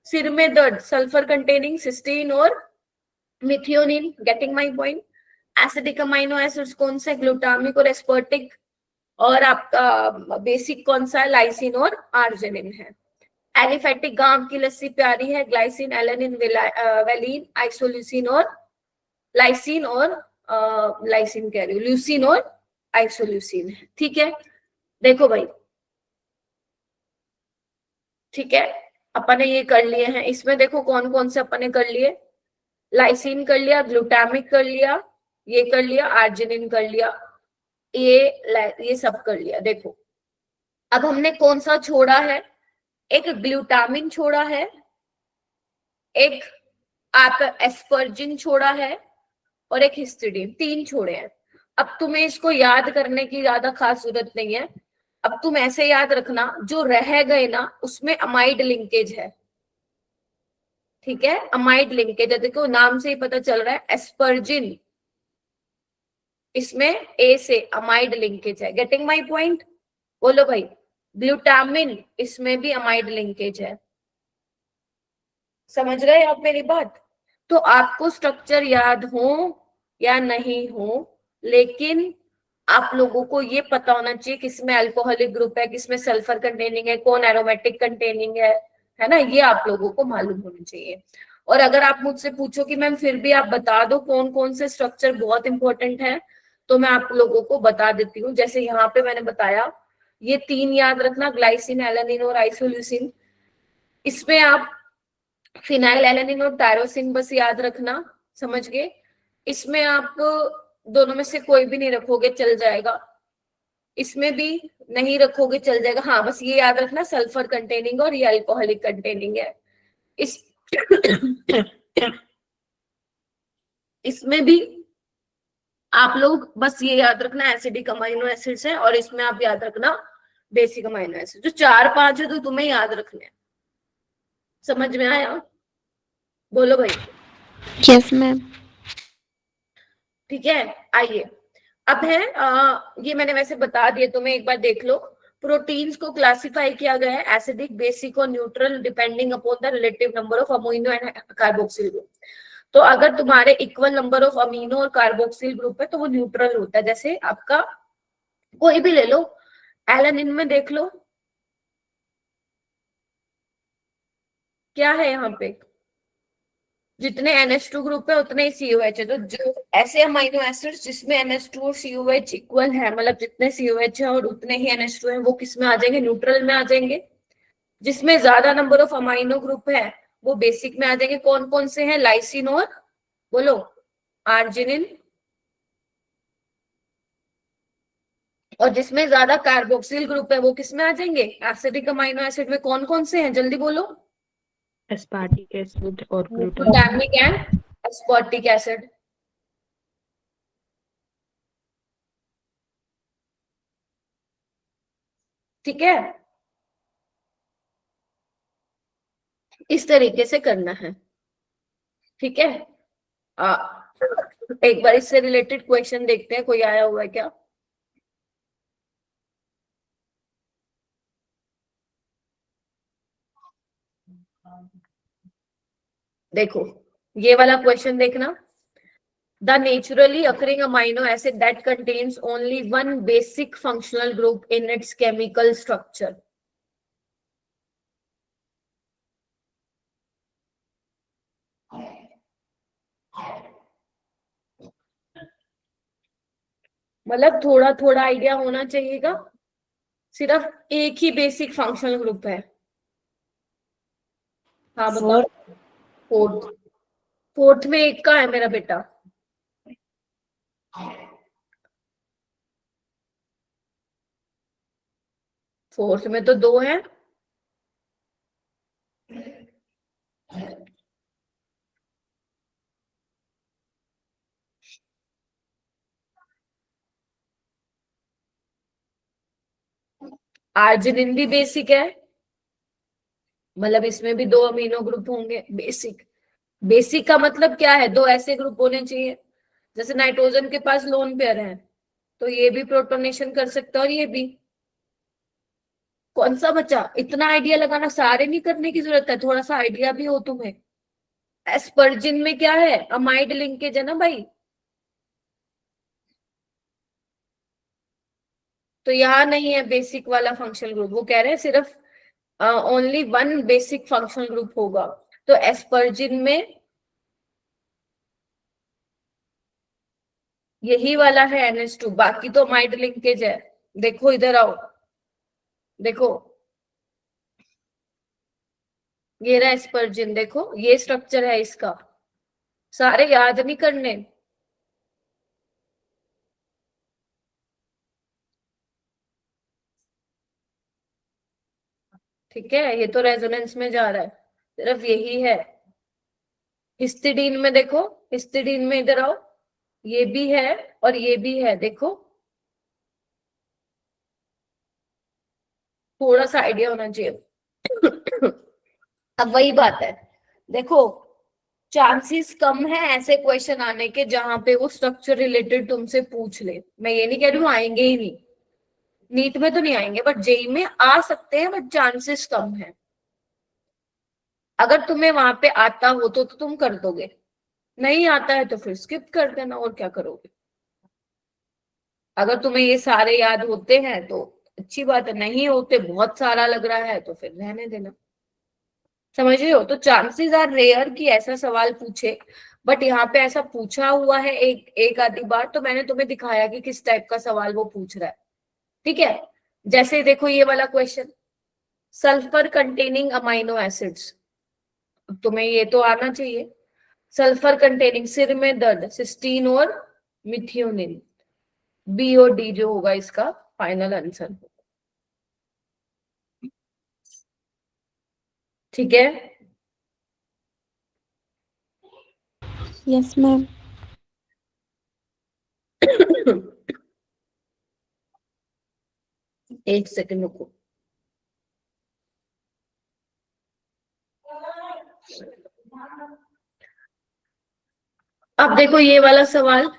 सिर में दर्द, सल्फर कंटेनिंग सिस्टीन और methionine, getting my point. Acidic amino acids कौन से, ग्लूटामिक और एस्पर्टिक। और आपका बेसिक कौन सा है, लाइसिन और आर्जिनिन है। एलिफेटिक, गांव की लस्सी प्यारी है, ग्लाइसिन, एलेनिन, वेलिन, आइसोल्यूसिन और लाइसिन और लाइसिन कह रही हूँ, ल्यूसिन और आइसोल्यूसिन है, ठीक है। देखो भाई, ठीक है, अपन ने ये कर लिए हैं। इसमें देखो कौन कौन से अपन ने कर लिए, लाइसिन कर लिया, ग्लूटामिक कर लिया, ये कर लिया, आर्जिनिन कर लिया, ये सब कर लिया। देखो अब हमने कौन सा छोड़ा है, एक ग्लूटामिन छोड़ा है, एक आप एस्पर्जिन छोड़ा है, और एक हिस्टिडीन, 3 छोड़े हैं। अब तुम्हें इसको याद करने की ज्यादा खास जरूरत नहीं है। अब तुम ऐसे याद रखना, जो रह गए ना उसमें अमाइड लिंकेज है, ठीक है, अमाइड लिंकेज है। देखो नाम से ही पता चल रहा है, एस्पर्जिन इसमें ए से अमाइड लिंकेज है, गेटिंग माय पॉइंट, बोलो भाई। ग्लूटामिन इसमें भी अमाइड लिंकेज है, समझ रहे आप मेरी बात। तो आपको स्ट्रक्चर याद हो या नहीं हो, लेकिन आप लोगों को ये पता होना चाहिए किसमें अल्कोहलिक ग्रुप है, किसमें सल्फर कंटेनिंग है, कौन एरोमेटिक कंटेनिंग है ना, ये आप लोगों को मालूम होना चाहिए। और अगर आप मुझसे पूछो कि मैम फिर भी आप बता दो कौन कौन से स्ट्रक्चर बहुत इंपॉर्टेंट है, तो मैं आप लोगों को बता देती हूँ। जैसे यहाँ पे मैंने बताया, ये 3 याद रखना, ग्लाइसिन, एलेनिन और आइसोल्यूसिन। इसमें आप फिनाइल एलेनिन और टायरोसिन बस याद रखना, समझ गए। इसमें आप दोनों में से कोई भी नहीं रखोगे चल जाएगा, इसमें भी नहीं रखोगे चल जाएगा, हाँ बस ये याद रखना सल्फर कंटेनिंग और ये अल्कोहलिक कंटेनिंग है। इस इसमें भी आप लोग बस ये याद रखना एसिडिक अमाइनो एसिड्स है, और इसमें आप याद रखना बेसिक अमाइनो एसिड। जो 4-5 है तो तुम्हें याद रखने हैं, समझ में आया, बोलो भाई। Yes ma'am. ठीक है, आइए अब है ये मैंने वैसे बता दिए तुम्हें, एक बार देख लो। प्रोटीन्स को क्लासिफाई किया गया है एसिडिक, बेसिक और neutral, depending upon the relative number of amino and carboxyl group. तो अगर तुम्हारे इक्वल नंबर ऑफ अमीनो और कार्बोक्सिल ग्रुप है तो वो न्यूट्रल होता है। जैसे आपका कोई भी ले लो, एलेनिन में देख लो क्या है, यहाँ पे जितने NH2 ग्रुप है उतने ही COH है। तो जो ऐसे अमाइनो एसिड्स जिसमें NH2 और COH इक्वल है, मतलब जितने COH है और उतने ही NH2 है, वो किस में आ जाएंगे, न्यूट्रल में आ जाएंगे। जिसमें ज्यादा नंबर ऑफ अमाइनो ग्रुप है वो बेसिक में आ जाएंगे। कौन कौन से हैं, लाइसिन और बोलो आर्जिनिन, और जिसमें ज्यादा कार्बोक्सिल ग्रुप है वो किस में आ जाएंगे? एसिडिक अमाइनो एसिड में कौन कौन से हैं, जल्दी बोलो। एस्पार्टिक एसिड और glutamic. Glutamic and aspartic acid. ठीक है, इस तरीके से करना है। ठीक है, आ, एक बार इससे रिलेटेड क्वेश्चन देखते हैं, कोई आया हुआ है क्या? देखो ये वाला क्वेश्चन देखना। The naturally occurring amino acid that contains only one basic functional group in its chemical structure. मतलब थोड़ा थोड़ा आइडिया होना चाहिएगा, सिर्फ एक ही बेसिक फंक्शनल ग्रुप है। हाँ बताओ। फोर्थ, फोर्थ में एक का है मेरा बेटा। फोर्थ में तो दो है। आर्जिनिन भी बेसिक है, मतलब इसमें भी दो अमीनो ग्रुप होंगे बेसिक। बेसिक का मतलब क्या है? दो ऐसे ग्रुप होने चाहिए, जैसे नाइट्रोजन के पास लोन पेयर है तो ये भी प्रोटोनेशन कर सकता है और ये भी। कौन सा बचा? इतना आइडिया लगाना, सारे नहीं करने की जरूरत है, थोड़ा सा आइडिया भी हो तुम्हें। एस्पर्जिन में क्या है? अमाइड लिंकेज है ना भाई। तो यहाँ नहीं है बेसिक वाला फंक्शनल ग्रुप, वो कह रहे हैं सिर्फ only one basic functional group होगा। तो एस्पर्जिन में यही वाला है NH2, बाकी तो अमाइड लिंकेज है। देखो इधर आओ, देखो ये रहा एस्पर्जिन, देखो ये स्ट्रक्चर है इसका। सारे याद नहीं करने। ठीक है, ये तो रेजोनेंस में जा रहा है, सिर्फ यही है। हिस्टिडीन में देखो, हिस्टिडीन में इधर आओ, ये भी है और ये भी है, देखो थोड़ा सा आइडिया होना चाहिए। अब वही बात है, देखो चांसेस कम है ऐसे क्वेश्चन आने के जहां पे वो स्ट्रक्चर रिलेटेड तुमसे पूछ ले। मैं ये नहीं कह रही हूँ आएंगे ही नहीं, नीट में तो नहीं आएंगे, बट जेई में आ सकते हैं, बट चांसेस कम है। अगर तुम्हें वहां पे आता हो तो तुम कर दोगे, नहीं आता है तो फिर स्किप कर देना, और क्या करोगे। अगर तुम्हें ये सारे याद होते हैं तो अच्छी बात है, नहीं होते बहुत सारा लग रहा है तो फिर रहने देना। समझ रहे हो? तो चांसेस आर रेयर कि ऐसा सवाल पूछे, बट यहाँ पे ऐसा पूछा हुआ है एक एक आधी बार, तो मैंने तुम्हें दिखाया कि किस टाइप का सवाल वो पूछ रहा है। ठीक है, जैसे देखो ये वाला question, sulphur containing amino acids, तुम्हें ये तो आना चाहिए। सल्फर कंटेनिंग, सिर में दर्द, सिस्टीन और मिथियोनिन, बी और डी जो होगा इसका फाइनल आंसर। ठीक है, Yes, ma'am. एक सेकंड रुको। अब देखो ये वाला सवाल,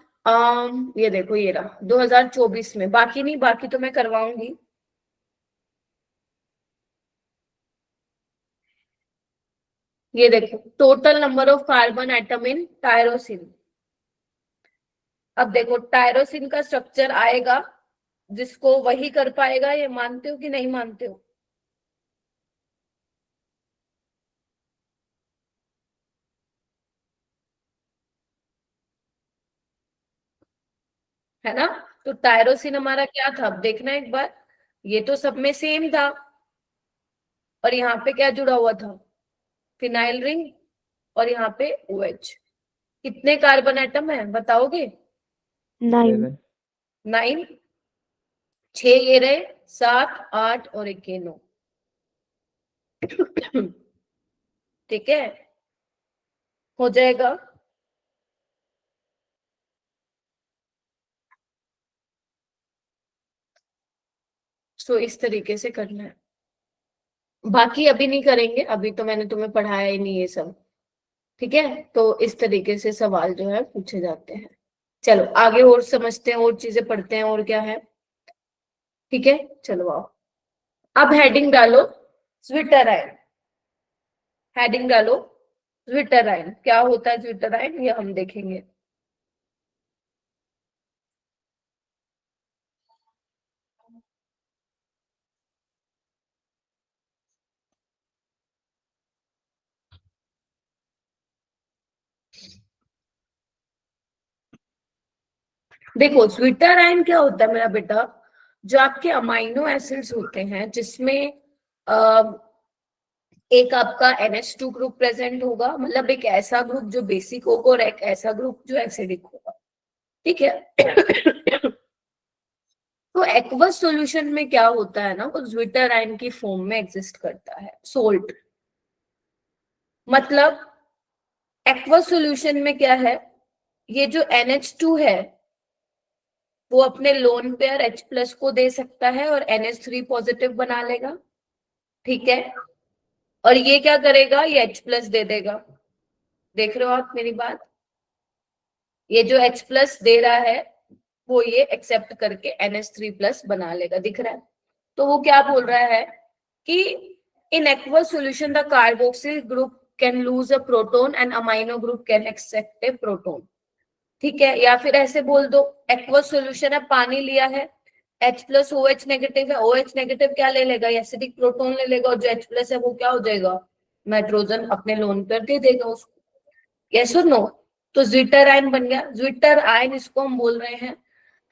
ये देखो ये रहा 2024 में, बाकी नहीं, बाकी तो मैं करवाऊंगी। ये देखो total number of carbon atom in tyrosine. अब देखो टायरोसिन का स्ट्रक्चर आएगा, जिसको वही कर पाएगा, ये मानते हो कि नहीं मानते हो? है ना? तो टायरोसिन हमारा क्या था, अब देखना एक बार, ये तो सब में सेम था, और यहाँ पे क्या जुड़ा हुआ था? फिनाइल रिंग, और यहाँ पे OH। कितने कार्बन एटम है बताओगे? 9. 9। 6 ये रहे, 7 8 और 1 ये 9। ठीक है, हो जाएगा। सो इस तरीके से करना है, बाकी अभी नहीं करेंगे, अभी तो मैंने तुम्हें पढ़ाया ही नहीं ये सब। ठीक है, तो इस तरीके से सवाल जो है पूछे जाते हैं। चलो आगे और समझते हैं, और चीजें पढ़ते हैं, और क्या है। ठीक है, चलो आओ, अब हेडिंग डालो स्विट्जरलैंड। हेडिंग डालो स्विट्जरलैंड, क्या होता है स्विट्जरलैंड ये हम देखेंगे। देखो स्विट्जरलैंड क्या होता है मेरा बेटा, जो आपके अमाइनो एसिड्स होते हैं, जिसमें एक आपका NH2 ग्रुप प्रेजेंट होगा, मतलब एक ऐसा ग्रुप जो बेसिक होगा और एक ऐसा ग्रुप जो एसिडिक होगा। ठीक है। तो एक्वस सॉल्यूशन में क्या होता है ना, वो ज्विट्टरआयन की फॉर्म में एग्जिस्ट करता है, सोल्ट। मतलब एक्वस सॉल्यूशन में क्या है, ये जो NH2 है वो अपने लोन पेयर H+ को दे सकता है और NH3 पॉजिटिव बना लेगा। ठीक है, और ये क्या करेगा, ये H+ दे देगा। देख रहे हो आप मेरी बात, ये जो H+ दे रहा है वो ये एक्सेप्ट करके NH3+ बना लेगा, दिख रहा है। तो वो क्या बोल रहा है कि in aqueous solution the carboxyl group can lose a proton and amino group can accept a proton. ठीक है, या फिर ऐसे बोल दो, एक्वस सॉल्यूशन है, पानी लिया है, H+ OH नेगेटिव है, OH नेगेटिव क्या ले लेगा, एसिडिक प्रोटोन ले लेगा, और जो H+ है वो क्या हो जाएगा, नाइट्रोजन अपने लोन पर दे देगा उसको। यस और नो, तो ज्विटर आयन बन गया। ज्विटर आयन इसको हम बोल रहे हैं।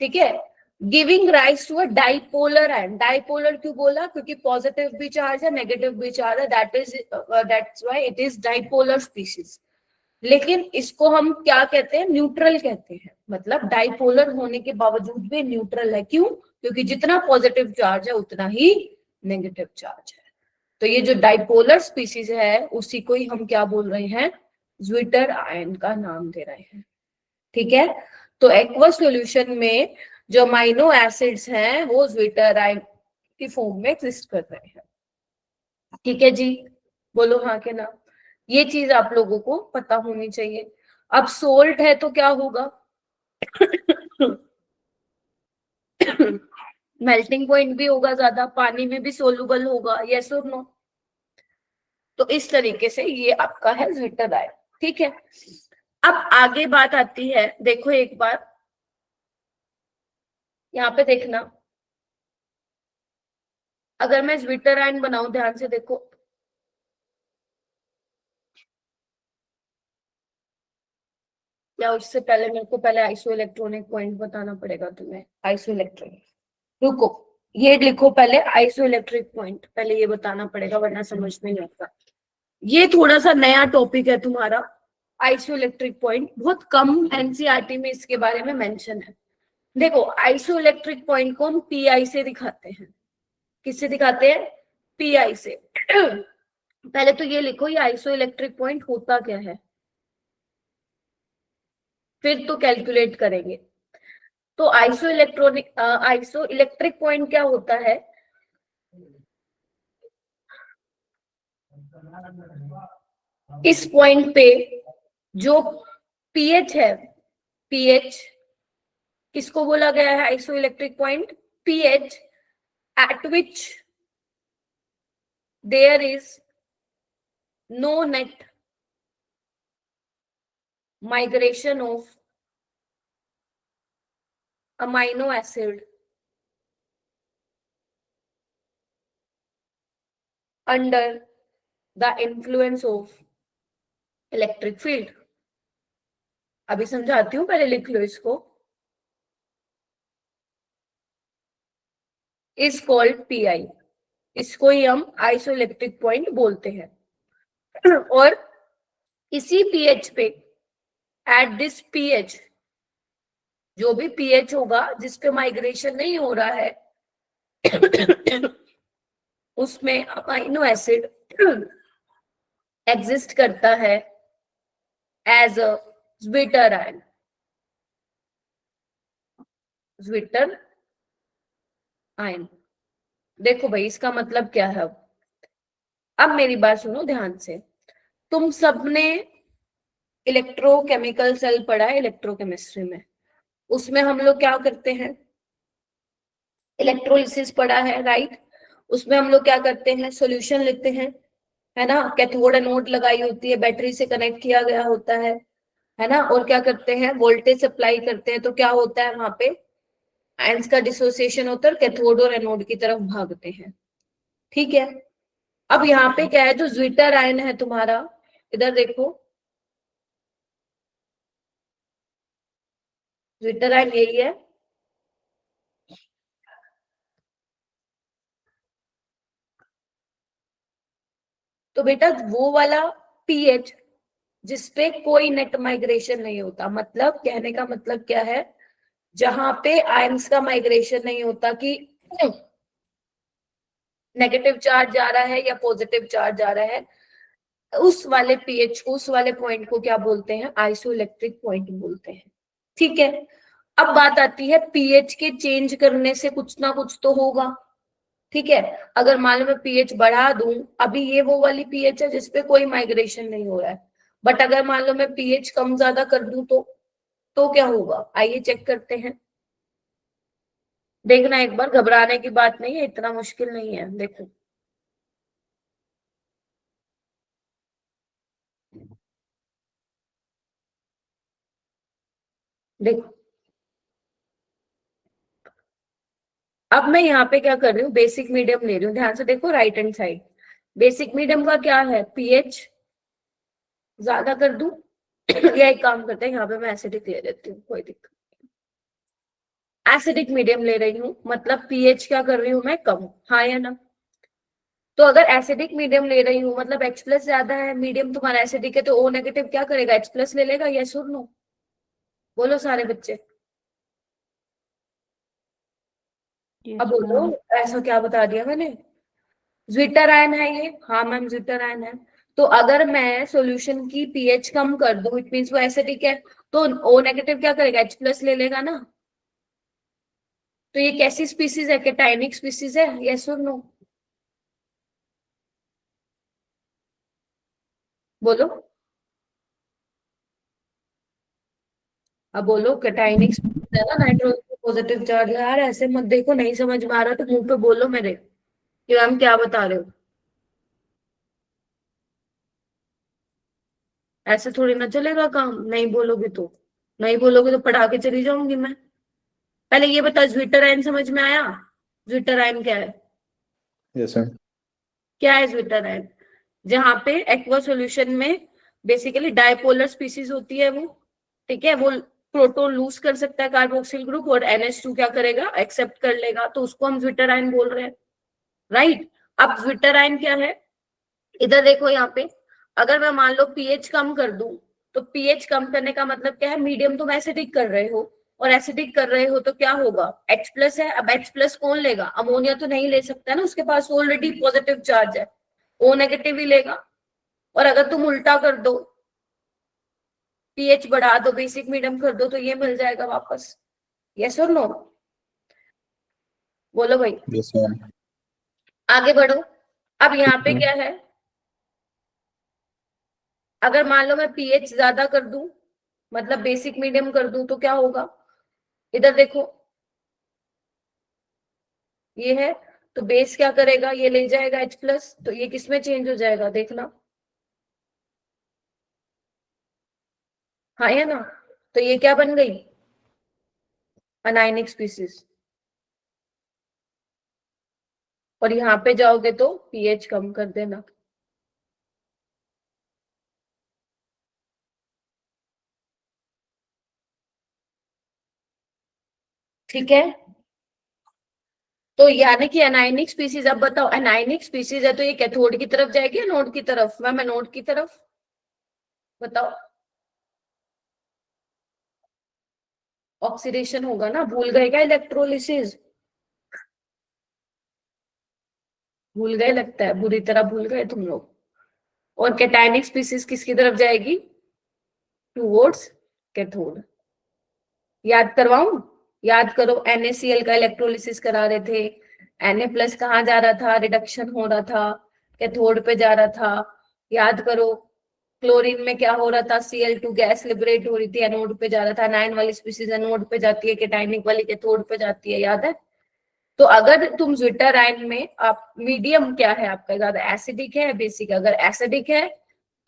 ठीक है, giving rise to a dipolar ion. Dipolar क्यों बोला, क्योंकि पॉजिटिव भी चार्ज है नेगेटिव भी चार्ज है, that's why it is dipolar species. लेकिन इसको हम क्या कहते हैं, न्यूट्रल कहते हैं। मतलब डाइपोलर होने के बावजूद भी न्यूट्रल है, क्यों, क्योंकि जितना पॉजिटिव चार्ज है उतना ही नेगेटिव चार्ज है। तो ये जो डाइपोलर स्पीशीज है उसी को ही हम क्या बोल रहे हैं, ज्विटर आयन का नाम दे रहे हैं। ठीक है, तो एक्वस सॉल्यूशन में जो अमाइनो एसिड्स हैं वो ज्विटर आयन की फॉर्म में एग्जिस्ट कर रहे हैं। ठीक है जी, बोलो हाँ के ना, ये चीज आप लोगों को पता होनी चाहिए। अब सोल्ट है तो क्या होगा, मेल्टिंग पॉइंट भी होगा ज्यादा, पानी में भी सोलुबल होगा, यस और नो। तो इस तरीके से ये आपका है ज्विटर आयन। ठीक है, अब आगे बात आती है, देखो एक बार यहाँ पे देखना, अगर मैं ज्विटर आयन बनाऊं, ध्यान से देखो, या उससे पहले मेरे को पहले आइसो इलेक्ट्रॉनिक पॉइंट बताना पड़ेगा तुम्हें। आइसो इलेक्ट्रॉनिक, रुको, ये लिखो पहले, आइसो इलेक्ट्रिक पॉइंट पहले ये बताना पड़ेगा वरना समझ में नहीं आता। ये थोड़ा सा नया टॉपिक है तुम्हारा, आइसो इलेक्ट्रिक पॉइंट, बहुत कम एनसीईआरटी में इसके बारे में मेंशन है। देखो आइसो इलेक्ट्रिक पॉइंट को हम पीआई से दिखाते हैं। किससे दिखाते हैं, पीआई से। पहले तो ये लिखो, ये आइसो इलेक्ट्रिक पॉइंट होता क्या है, फिर तो कैलकुलेट करेंगे। तो आइसो इलेक्ट्रिक पॉइंट क्या होता है, इस पॉइंट पे जो पीएच है, पीएच किसको बोला गया है, isoelectric point, pH at which there is no net migration of amino acid under the influence of electric field. अभी समझाती हूँ, पहले लिख लो इसको। इज कॉल्ड पीआई, इसको ही हम आइसो इलेक्ट्रिक पॉइंट बोलते हैं। और इसी पीएच पे, एट दिस पीएच, जो भी पीएच होगा जिस पे माइग्रेशन नहीं हो रहा है, उसमें अमाइनो एसिड एग्जिस्ट करता है as a zwitterion, zwitterion. देखो भाई इसका मतलब क्या है। अब मेरी बात सुनो ध्यान से। तुम सबने इलेक्ट्रोकेमिकल सेल पढ़ा है इलेक्ट्रोकेमिस्ट्री में। उसमें हम लोग क्या करते हैं, इलेक्ट्रोलिसिस पढ़ा है, राइट। उसमें हम लोग क्या करते हैं, सॉल्यूशन लेते हैं, है ना। कैथोड एनोड लगाई होती है, बैटरी से कनेक्ट किया गया होता है ना। और क्या करते हैं, वोल्टेज सप्लाई करते हैं, तो क्या होता है वहां पे, आयंस का डिसोसिएशन होता है, कैथोड और एनोड की तरफ भागते हैं। ठीक है। अब यहाँ पे क्या है, जो ज्विटर आयन है तुम्हारा, इधर देखो, ज्विटर आयन यही है। तो बेटा वो वाला पीएच जिसपे कोई नेट माइग्रेशन नहीं होता, मतलब कहने का मतलब क्या है, जहां पे आयंस का माइग्रेशन नहीं होता कि नेगेटिव चार्ज जा रहा है या पॉजिटिव चार्ज जा रहा है, उस वाले पीएच को, उस वाले पॉइंट को क्या बोलते हैं, आइसोइलेक्ट्रिक पॉइंट बोलते हैं। ठीक है। अब बात आती है पीएच के चेंज करने से कुछ ना कुछ तो होगा। ठीक है। अगर मान लो मैं पीएच बढ़ा दूं, अभी ये वो वाली पीएच है जिसपे कोई माइग्रेशन नहीं हो रहा है, बट अगर मान लो मैं पीएच कम ज्यादा कर दूं तो क्या होगा, आइए चेक करते हैं। देखना एक बार, घबराने की बात नहीं है, इतना मुश्किल नहीं है। देखो देखो, अब मैं यहाँ पे क्या कर रही हूँ, बेसिक मीडियम ले रही हूँ, ध्यान से देखो right hand side. Basic medium का क्या है, पीएच ज्यादा कर दूं या एक काम करते हैं, यहाँ पे मैं एसिडिक ले लेती हूँ, कोई दिक्कत। एसिडिक मीडियम ले रही हूँ, मतलब पीएच क्या कर रही हूँ मैं, कम, हाँ या ना। तो अगर एसिडिक मीडियम ले रही हूँ मतलब H प्लस ज्यादा है, मीडियम तुम्हारा एसिडिक है, तो O नेगेटिव क्या करेगा, H प्लस ले लेगा, यस और नो, बोलो सारे बच्चे। अब Yes, बोलो, ma'am. ऐसा क्या बता दिया मैंने, ज्विटर आयन है ये, हाँ मैम ज्विटर आयन है। तो अगर मैं सॉल्यूशन की पीएच कम कर दूं, इट मींस वो एसिडिक है, तो O नेगेटिव क्या करेगा, H प्लस ले लेगा ना। तो ये कैसी स्पीसीज है, कैटायनिक स्पीसीज है, यस और नो, बोलो। अब बोलो, कैटायनिक स्पीसीज है ना, नाइट्रोजन पॉजिटिव चार्ज। यार ऐसे मत देखो, नहीं समझ में आ रहा तो मुंह पे बोलो मेरे कि मैम क्या बता रहे हो। ऐसे थोड़ी ना चलेगा काम, नहीं बोलोगे तो, नहीं बोलोगे तो पढ़ा के चली जाऊंगी मैं। पहले ये बता, ज्विटर आयन समझ में आया, ज्विटर आयन क्या है, यस मैम। क्या है ज्विटर आयन, जहां पे एक्वा सॉल्यूशन में बेसिकली डायपोलर स्पीसीज होती है वो, ठीक है, वो प्रोटोन लूज कर सकता है कार्बोक्सिल ग्रुप, और NH2 क्या करेगा, एक्सेप्ट कर लेगा, तो उसको हम ज्विटर आयन बोल रहे हैं, राइट। अब ज्विटर आयन क्या है, इधर देखो यहाँ पे, अगर मैं मान लो पीएच कम कर दूं, तो पीएच कम करने का मतलब क्या है, मीडियम तुम एसिडिक कर रहे हो, और एसिडिक कर रहे हो तो क्या होगा, H प्लस है। अब H प्लस कौन लेगा, अमोनिया तो नहीं ले सकता है ना, उसके पास ऑलरेडी पॉजिटिव चार्ज है, O नेगेटिव ही लेगा। और अगर तुम उल्टा कर दो, पीएच बढ़ा दो, बेसिक मीडियम कर दो, तो ये मिल जाएगा वापस, यस और नो, बोलो भाई। Yes ma'am. आगे बढ़ो। अब यहाँ पे क्या है, अगर मान लो मैं पीएच ज्यादा कर दूं, मतलब बेसिक मीडियम कर दूं, तो क्या होगा, इधर देखो, ये है, तो बेस क्या करेगा, ये ले जाएगा H प्लस, तो ये किस में चेंज हो जाएगा, देखना, हाँ या ना। तो ये क्या बन गई, अनायनिक स्पीसीज। और यहाँ पे जाओगे तो पीएच कम कर देना, ठीक है। तो यानी कि अनायनिक स्पीसीज, अब बताओ अनायनिक स्पीसीज है तो ये कैथोड की तरफ जाएगी या नोड की तरफ, मैं नोड की तरफ, बताओ। ऑक्सीडेशन होगा ना, भूल गए क्या इलेक्ट्रोलिसिस, भूल गए लगता है, बुरी तरह भूल गए तुम लोग। और कैटायनिक स्पीसीज किसकी तरफ जाएगी? Towards cathode. याद करवाऊं? याद करो, NaCl का इलेक्ट्रोलिसिस करा रहे थे, Na+ कहाँ जा रहा था? रिडक्शन हो रहा था, कैथोड पे जा रहा था। याद करो, क्लोरीन में क्या हो रहा था? Cl2 गैस लिबरेट हो रही थी, एनोड पे जा रहा था। एनायन वाली स्पीसीज एनोड पे जाती है, कैटायनिक वाली कैथोड पे जाती है, याद है? तो अगर तुम ज्विटर आयन में आप मीडियम क्या है आपका, ज्यादा एसिडिक है बेसिक? अगर एसिडिक है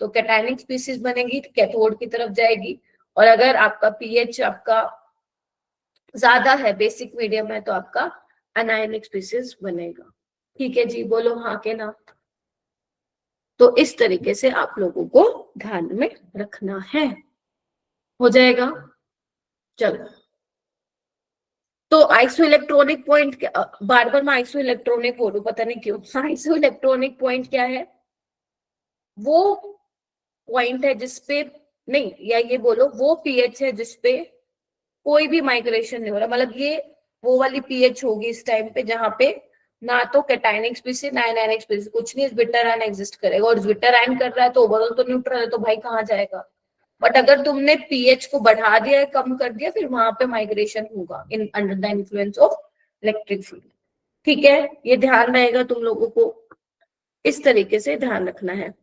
तो कैटायनिक स्पीसीज बनेगी, कैथोड की तरफ जाएगी। और अगर आपका पीएच आपका ज्यादा है, बेसिक मीडियम है, तो आपका अनायनिक स्पीसीज बनेगा। ठीक है जी, बोलो हाँ के ना। तो इस तरीके से आप लोगों को ध्यान में रखना है। हो जाएगा? चलो, तो आइसो इलेक्ट्रॉनिक पॉइंट, बार बार मैं आइसो इलेक्ट्रॉनिक बोलूं पता नहीं क्यों। आइसो इलेक्ट्रॉनिक पॉइंट क्या है? वो पॉइंट है जिसपे, नहीं, या ये बोलो वो पीएच है जिसपे कोई भी माइग्रेशन नहीं हो रहा। मतलब ये वो वाली पीएच होगी इस टाइम पे जहां पे ना तो कैटायनिक स्पीसीज ना एनायनिक स्पीसीज, कुछ नहीं, ज्विटर आयन एग्जिस्ट करेगा। और ज्विटर आयन कर रहा है तो ओवरऑल तो न्यूट्रल है, तो भाई कहाँ जाएगा? बट अगर तुमने पीएच को बढ़ा दिया है, कम कर दिया, फिर वहां पे माइग्रेशन होगा in under the influence of electric field. ठीक है, ये ध्यान रहेगा तुम लोगों को, इस तरीके से ध्यान रखना है।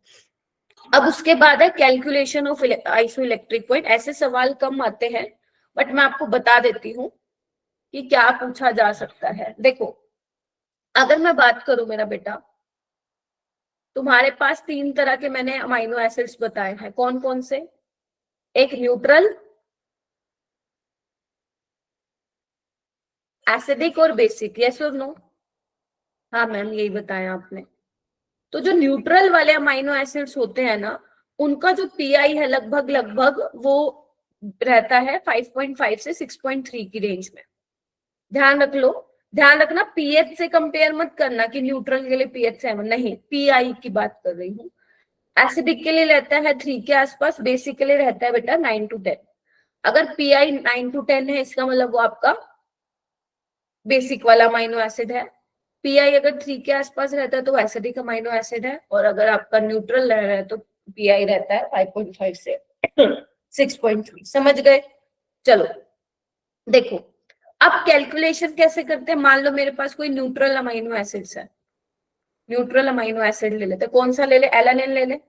अब उसके बाद है calculation of iso electric point. ऐसे सवाल कम आते हैं, बट मैं आपको बता देती हूँ कि क्या पूछा जा सकता है। देखो, अगर मैं बात करूं मेरा बेटा, तुम्हारे पास 3 तरह के मैंने अमाइनो एसिड्स बताए हैं। कौन कौन से? एक न्यूट्रल, एसिडिक और बेसिक। यस और नो? हाँ मैम, यही बताया आपने। तो जो न्यूट्रल वाले अमाइनो एसिड्स होते हैं ना, उनका जो पीआई है लगभग लगभग वो रहता है 5.5 से 6.3 की रेंज में। ध्यान रख लो, ध्यान रखना, पीएच से कंपेयर मत करना कि न्यूट्रल के लिए पीएच 7, नहीं, पीआई की बात कर रही हूँ। एसिडिक के लिए रहता है 3 के आसपास, बेसिक के लिए रहता है बेटा 9 to 10। अगर पीआई 9 to 10 है, इसका मतलब वो आपका बेसिक वाला अमाइनो एसिड है। पीआई अगर 3 के आसपास रहता है तो एसिडिक अमाइनो एसिड है। और अगर आपका न्यूट्रल रह रहा है तो पीआई रहता है 5.5 से 6.3। समझ गए? चलो देखो, अब कैलकुलेशन कैसे करते हैं। मान लो मेरे पास कोई न्यूट्रल अमाइनो एसिड्स है, न्यूट्रल अमाइनो एसिड ले लेते हैं। कौन सा ले ले? एलानिन ले ले,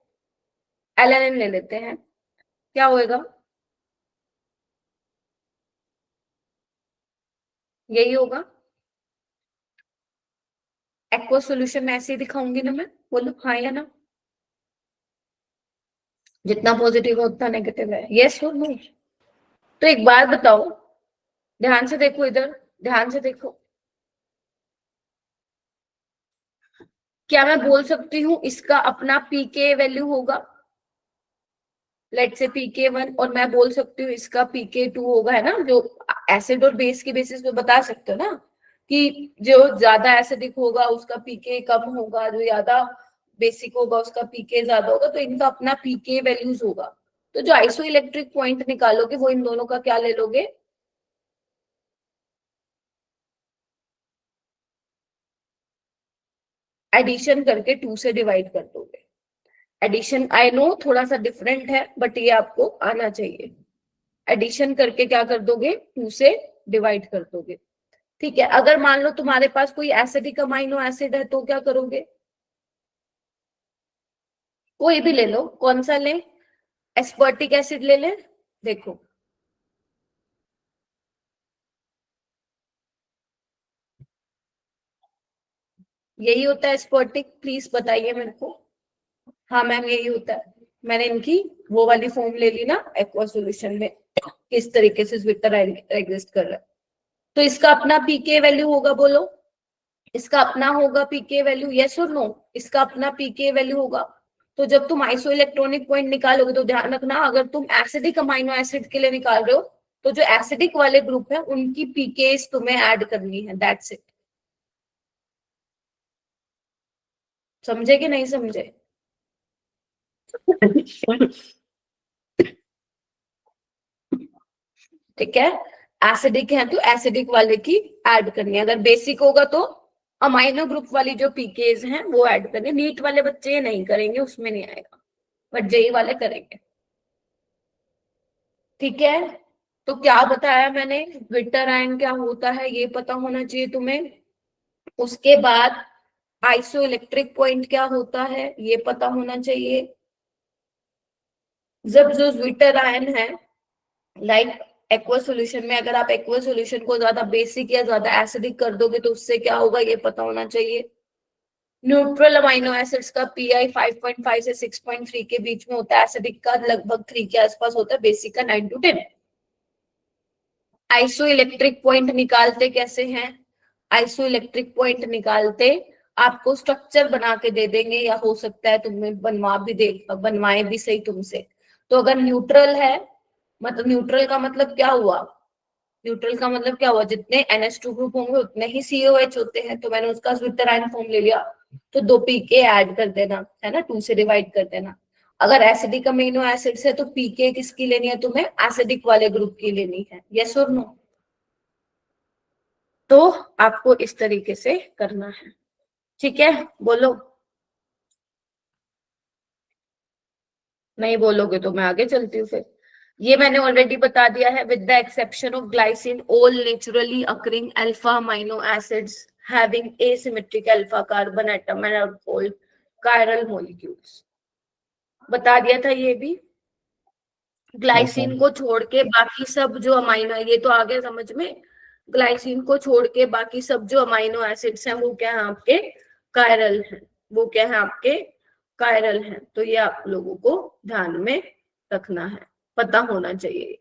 एलानिन ले लेते हैं। क्या होएगा? यही होगा। एक्वा सॉल्यूशन में ऐसे ही दिखाऊंगी ना मैं, बोलो हाँ या ना। जितना पॉजिटिव है उतना नेगेटिव है, यस और नो? तो एक बात बताओ, ध्यान से देखो इधर, ध्यान से देखो, क्या मैं बोल सकती हूँ इसका अपना पीके वैल्यू होगा? लेट से pK1, और मैं बोल सकती हूँ इसका pK2 होगा, है ना? जो एसिड और बेस की बेसिस पे बता सकते हो ना कि जो ज्यादा एसिडिक होगा उसका पीके कम होगा, जो ज्यादा बेसिक होगा उसका पीके ज्यादा होगा। तो इनका अपना पीके वैल्यूज होगा। तो जो आइसो इलेक्ट्रिक पॉइंट निकालोगे वो इन दोनों का क्या ले लोगे? एडिशन करके 2 से डिवाइड कर दोगे। एडिशन आई नो थोड़ा सा डिफरेंट है, बट ये आपको आना चाहिए। एडिशन करके क्या कर दोगे? 2 से डिवाइड कर दोगे। ठीक है, अगर मान लो तुम्हारे पास कोई एसिडिक अमाइनो एसिड है तो क्या करोगे? कोई भी ले लो, कौन सा ले? एस्पर्टिक एसिड ले ले। देखो, यही होता है एस्पर्टिक? प्लीज बताइए मेरे को। हाँ मैम, यही होता है। मैंने इनकी वो वाली फॉर्म ले ली ना एक्वा सॉल्यूशन में, किस तरीके से ज्विटर एग्जिस्ट कर रहा है। तो इसका अपना पीके वैल्यू होगा, बोलो। इसका अपना होगा पीके वैल्यू, यस और नो? इसका अपना पीके वैल्यू होगा। तो जब तुम आइसो इलेक्ट्रॉनिक पॉइंट निकालोगे तो ध्यान रखना, अगर तुम एसिडिक अमाइनो एसिड के लिए निकाल रहे हो तो जो एसिडिक वाले ग्रुप है उनकी पीकेस तुम्हें ऐड करनी है, दैट्स इट। समझे कि नहीं समझे? ठीक है, एसिडिक है तो एसिडिक वाले की ऐड करनी है। अगर बेसिक होगा तो अमाइनो ग्रुप वाली जो पीकेज हैं वो ऐड करेंगे। नीट वाले बच्चे ये नहीं करेंगे, उसमें नहीं आएगा, बट जेई वाले करेंगे। ठीक है, तो क्या बताया मैंने, विटर आयन क्या होता है ये पता होना चाहिए तुम्हें। उसके बाद आइसो इलेक्ट्रिक पॉइंट क्या होता है ये पता होना चाहिए। जब जो विटर आयन है, लाइक एक्वा सोल्यूशन में अगर आप एक्वा सोल्यूशन को ज्यादा बेसिक या ज्यादा एसिडिक कर दोगे तो उससे क्या होगा ये पता होना चाहिए। न्यूट्रल अमाइनो एसिड्स का पीआई 5.5 से 6.3 के बीच में होता है, एसिडिक का लगभग 3 के आसपास होता है, बेसिक का 9 to 10। आइसो इलेक्ट्रिक पॉइंट निकालते कैसे हैं, आइसो इलेक्ट्रिक पॉइंट निकालते आपको स्ट्रक्चर बना के दे देंगे, या हो सकता है तुम्हें बनवाए भी सही तुमसे। तो अगर न्यूट्रल है, मतलब न्यूट्रल का मतलब क्या हुआ, न्यूट्रल का मतलब क्या हुआ, जितने NH2 ग्रुप होंगे उतने ही COH होते हैं, तो मैंने उसका स्विटर आयन फॉर्म ले लिया, तो 2 पीके ऐड कर देना है ना, 2 से डिवाइड कर देना। अगर एसिडिक अमीनो एसिड्स है तो पीके किसकी लेनी है तुम्हें, एसिडिक वाले ग्रुप की लेनी है, यस और नो। तो आपको इस तरीके से करना है, ठीक है, बोलो। नहीं बोलोगे तो मैं आगे चलती हूँ फिर। ये मैंने ऑलरेडी बता दिया है, with the exception of glycine all naturally occurring alpha amino acids having asymmetric alpha carbon atom and are called chiral molecules. बता दिया था ये भी। ग्लाइसिन को छोड़ के बाकी सब जो अमाइनो, ये तो आ गया समझ में। ग्लाइसिन को छोड़ के बाकी सब जो अमाइनो एसिड्स हैं वो क्या है आपके कायरल हैं, वो क्या है आपके कायरल हैं। तो ये आप लोगों को ध्यान में रखना है, पता होना चाहिए,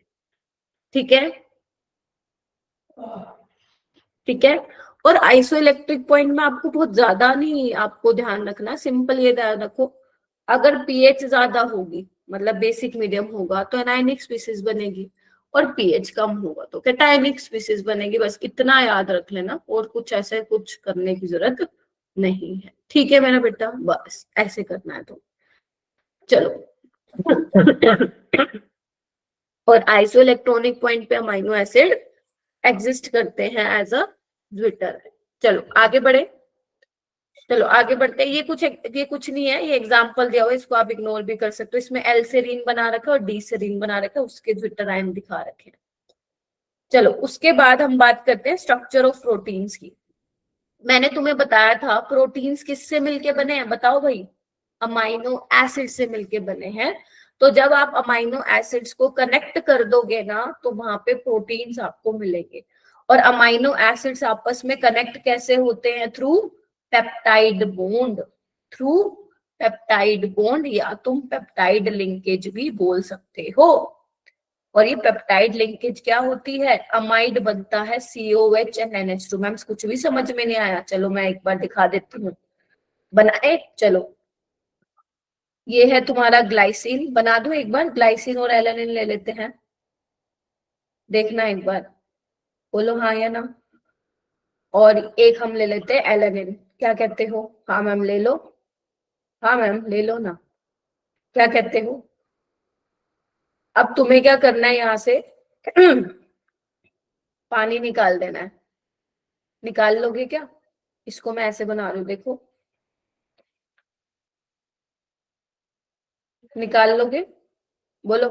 ठीक है, ठीक है। और आइसो इलेक्ट्रिक पॉइंट में आपको बहुत ज्यादा नहीं आपको ध्यान रखना, सिंपल ये ध्यान रखो, अगर पीएच ज्यादा होगी मतलब बेसिक मीडियम होगा तो एनायनिक स्पीसीज बनेगी, और पीएच कम होगा तो कैटायनिक स्पीसीज बनेगी, बस इतना याद रख लेना, और कुछ ऐसे कुछ करने की जरूरत नहीं है, ठीक है मेरा बेटा, बस ऐसे करना है तो चलो। और आइसो इलेक्ट्रॉनिक पॉइंट पे अमाइनो एसिड एग्जिस्ट करते हैं एज अ ज्विटर। चलो आगे बढ़े, चलो आगे बढ़ते हैं। ये कुछ नहीं है, ये एग्जांपल दिया हुआ है, इसको आप इग्नोर भी कर सकते हो। इसमें एल सेरीन बना रखा है और डी सेरीन बना रखा है, उसके ज्विटर आयन दिखा रखे हैं। चलो उसके बाद हम बात करते हैं स्ट्रक्चर ऑफ प्रोटीन्स की। मैंने तुम्हें बताया था प्रोटीन्स किससे मिलके बने हैं, बताओ भाई, अमाइनो एसिड से मिलके बने हैं। तो जब आप अमाइनो एसिड्स को कनेक्ट कर दोगे ना तो वहां पे प्रोटीन्स आपको मिलेंगे। और अमाइनो एसिड्स आपस में कनेक्ट कैसे होते हैं, through peptide bond, through peptide bond, या तुम पेप्टाइड लिंकेज भी बोल सकते हो। और ये पेप्टाइड लिंकेज क्या होती है, अमाइड बनता है COH एंड NH2। मैम कुछ भी समझ में नहीं आया, चलो मैं एक बार दिखा देती हूँ, बनाए चलो। ये है तुम्हारा ग्लाइसिन, बना दो एक बार, ग्लाइसिन और एलेनिन ले लेते हैं, देखना एक बार, बोलो हाँ या ना। और एक हम ले लेते हैं एलेनिन, क्या कहते हो, हाँ मैम ले लो, हाँ मैम ले लो ना, क्या कहते हो। अब तुम्हें क्या करना है, यहाँ से पानी निकाल देना है, निकाल लोगे क्या, इसको मैं ऐसे बना रही हूँ देखो, निकाल लोगे, बोलो,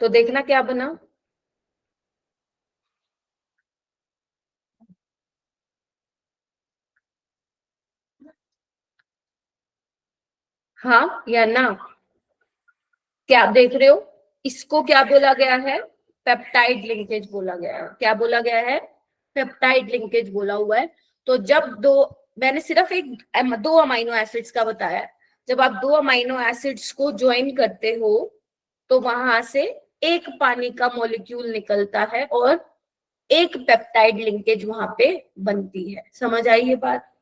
तो देखना क्या बना। हाँ या ना, क्या आप देख रहे हो, इसको क्या बोला गया है, पेप्टाइड लिंकेज बोला गया है, क्या बोला गया है, पेप्टाइड लिंकेज बोला हुआ है। तो जब दो, मैंने सिर्फ दो अमाइनो एसिड्स का बताया है, जब आप दो अमाइनो एसिड्स को ज्वाइन करते हो तो वहां से एक पानी का मॉलिक्यूल निकलता है और एक पेप्टाइड लिंकेज वहां पे बनती है, समझ आई ये बात,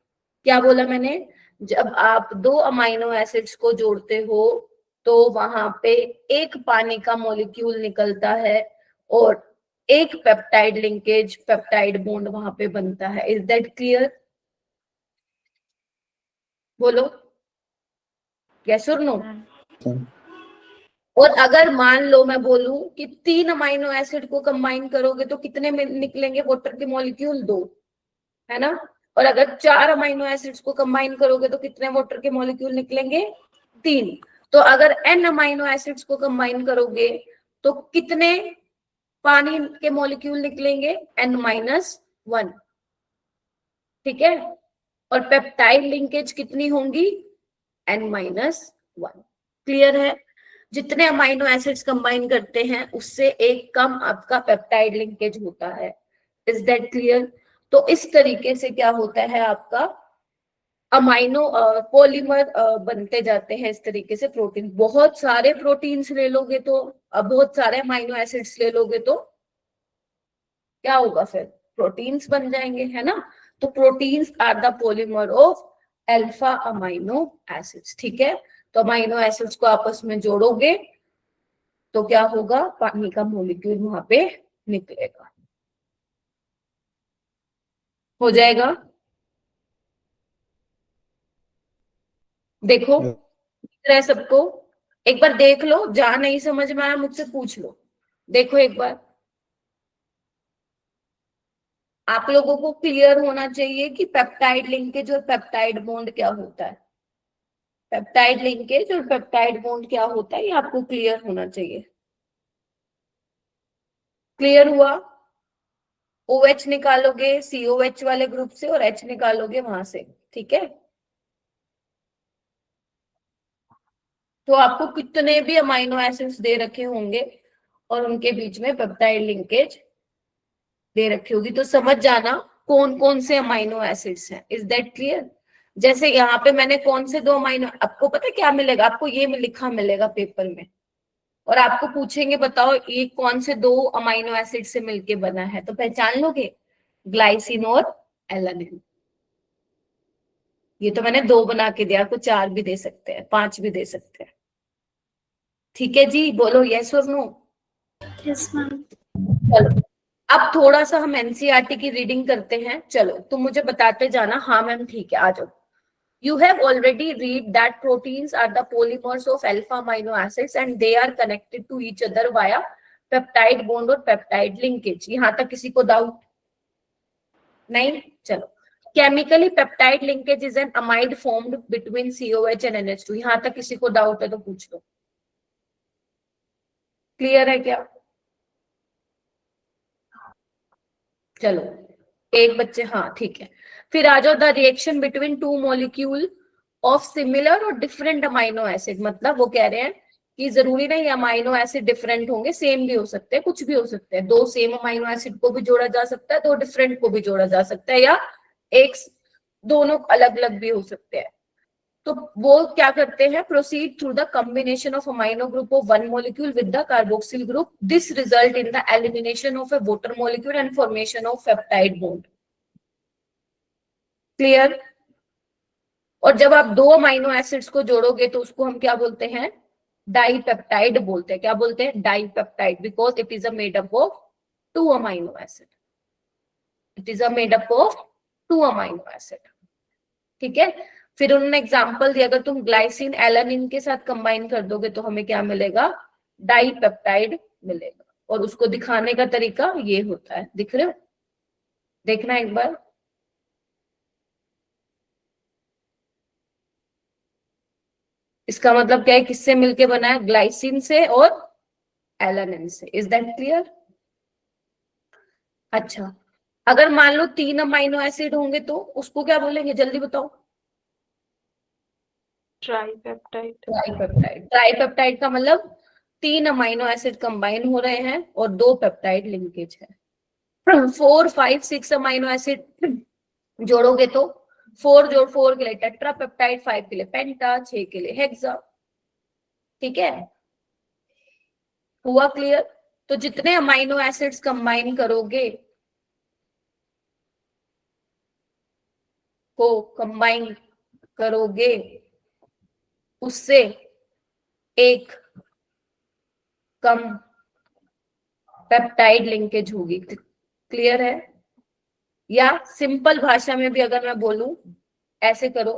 क्या बोला मैंने, जब आप दो अमाइनो एसिड्स को जोड़ते हो तो वहां पे एक पानी का मॉलिक्यूल निकलता है और एक पेप्टाइड लिंकेज, पेप्टाइड बॉन्ड वहां पे बनता है। इज दैट क्लियर, बोलो यस और नो। और अगर मान लो मैं बोलूं कि 3 अमाइनो एसिड को कंबाइन करोगे तो कितने में निकलेंगे वाटर के मॉलिक्यूल, 2, है ना। और अगर 4 अमाइनो एसिड्स को कंबाइन करोगे तो कितने वाटर के मॉलिक्यूल निकलेंगे? 3। तो अगर n अमाइनो एसिड्स को कंबाइन करोगे तो कितने पानी के मॉलिक्यूल निकलेंगे? n-1। ठीक है। और पेप्टाइड लिंकेज कितनी होंगी? n-1। क्लियर है? जितने अमाइनो एसिड्स कंबाइन करते हैं उससे एक कम आपका पेप्टाइड लिंकेज होता है। Is that clear? तो इस तरीके से क्या होता है, आपका अमाइनो पॉलीमर बनते जाते हैं इस तरीके से। प्रोटीन, बहुत सारे प्रोटीन्स ले लोगे तो, बहुत सारे अमाइनो एसिड्स ले लोगे तो क्या होगा? फिर प्रोटीन्स बन जाएंगे, है ना। तो proteins are the polymer of alpha amino acids. ठीक है। तो अमाइनो एसिड्स को आपस में जोड़ोगे तो क्या होगा? पानी का मॉलिक्यूल वहां पे निकलेगा। हो जाएगा? देखो दिख रहा है सबको? एक बार देख लो, जहां नहीं समझ में आया मुझसे पूछ लो। देखो एक बार, आप लोगों को क्लियर होना चाहिए कि पेप्टाइड लिंकेज और पेप्टाइड बॉन्ड क्या होता है। पेप्टाइड लिंकेज और पेप्टाइड बॉन्ड क्या होता है, ये आपको क्लियर होना चाहिए। क्लियर हुआ? OH निकालोगे COH वाले ग्रुप से और H निकालोगे वहां से। ठीक है। तो आपको कितने भी अमाइनो एसिड्स दे रखे होंगे और उनके बीच में पेप्टाइड लिंकेज दे रखी होगी, तो समझ जाना कौन कौन से अमाइनो एसिड्स हैं। Is that clear? जैसे यहाँ पे मैंने कौन से 2 अमाइनो, आपको पता क्या मिलेगा? आपको ये लिखा मिलेगा पेपर में, और आपको पूछेंगे बताओ ये कौन से 2 अमाइनो एसिड से मिलके बना है, तो पहचान लोगे? ग्लाइसिन और एलानिन। ये तो मैंने 2 बना के दिया, आपको 4 भी दे सकते हैं, 5 भी दे सकते हैं। ठीक है जी, बोलो यस और नो। Yes, ma'am. चलो अब थोड़ा सा हम एनसीईआरटी की रीडिंग करते हैं। चलो तुम मुझे बताते जाना, हाँ मैम ठीक है, आ जाओ। You have already read that proteins are the polymers of alpha amino acids and they are connected to each other via peptide bond और peptide linkage। यहां तक किसी को डाउट नहीं? चलो, chemically peptide linkage is an amide formed between COH and NH2। यहां तक किसी को डाउट है तो पूछ लो। क्लियर है क्या? चलो एक बच्चे, हाँ ठीक है। फिर आ जाओ, the reaction between 2 molecule of similar और डिफरेंट अमाइनो एसिड। मतलब वो कह रहे हैं कि जरूरी नहीं अमाइनो एसिड डिफरेंट होंगे, सेम भी हो सकते हैं, कुछ भी हो सकते हैं। 2 सेम अमाइनो एसिड को भी जोड़ा जा सकता है, 2 डिफरेंट को भी जोड़ा जा सकता है, या एक दोनों अलग अलग भी हो सकते हैं। तो वो क्या करते हैं? Proceed through the combination of amino group of one molecule with the carboxyl group. This result in the elimination of A water molecule and formation of peptide bond. Clear? और जब आप 2 अमाइनो एसिड्स को जोड़ोगे तो उसको हम क्या बोलते हैं? डाइपेप्टाइड बोलते हैं। क्या बोलते हैं? Dipeptide, because it is a made up of 2 amino acid. It is a made up of 2 amino acid. ठीक है। फिर उन्होंने एग्जांपल दिया, अगर तुम ग्लाइसिन एलानिन के साथ कंबाइन कर दोगे तो हमें क्या मिलेगा? डाइपेप्टाइड मिलेगा। और उसको दिखाने का तरीका ये होता है, दिख रहे हो? देखना एक बार। इसका मतलब क्या है? किससे मिलके बना है? ग्लाइसिन से और एलानिन से। Is that clear? अच्छा, अगर मान लो 3 अमाइनो एसिड होंगे तो उसको क्या बोलेंगे? जल्दी बताओ। ट्राइपेप्टाइड। ट्राइपेप्टाइड। ट्राइपेप्टाइड का मतलब 3 अमाइनो एसिड कंबाइन हो रहे हैं और 2 पेप्टाइड लिंकेज है। 4, 5, 6 अमाइनो एसिड जोड़ोगे तो 4 जोड़ 4 के लिए टेट्रा पेप्टाइड, 5 के लिए पेंटा, 6 के लिए हेक्सा। ठीक है, हुआ क्लियर? तो जितने अमाइनो एसिड्स कंबाइन करोगे उससे एक कम पेप्टाइड लिंकेज होगी। क्लियर है? या सिंपल भाषा में भी अगर मैं बोलूं, ऐसे करो,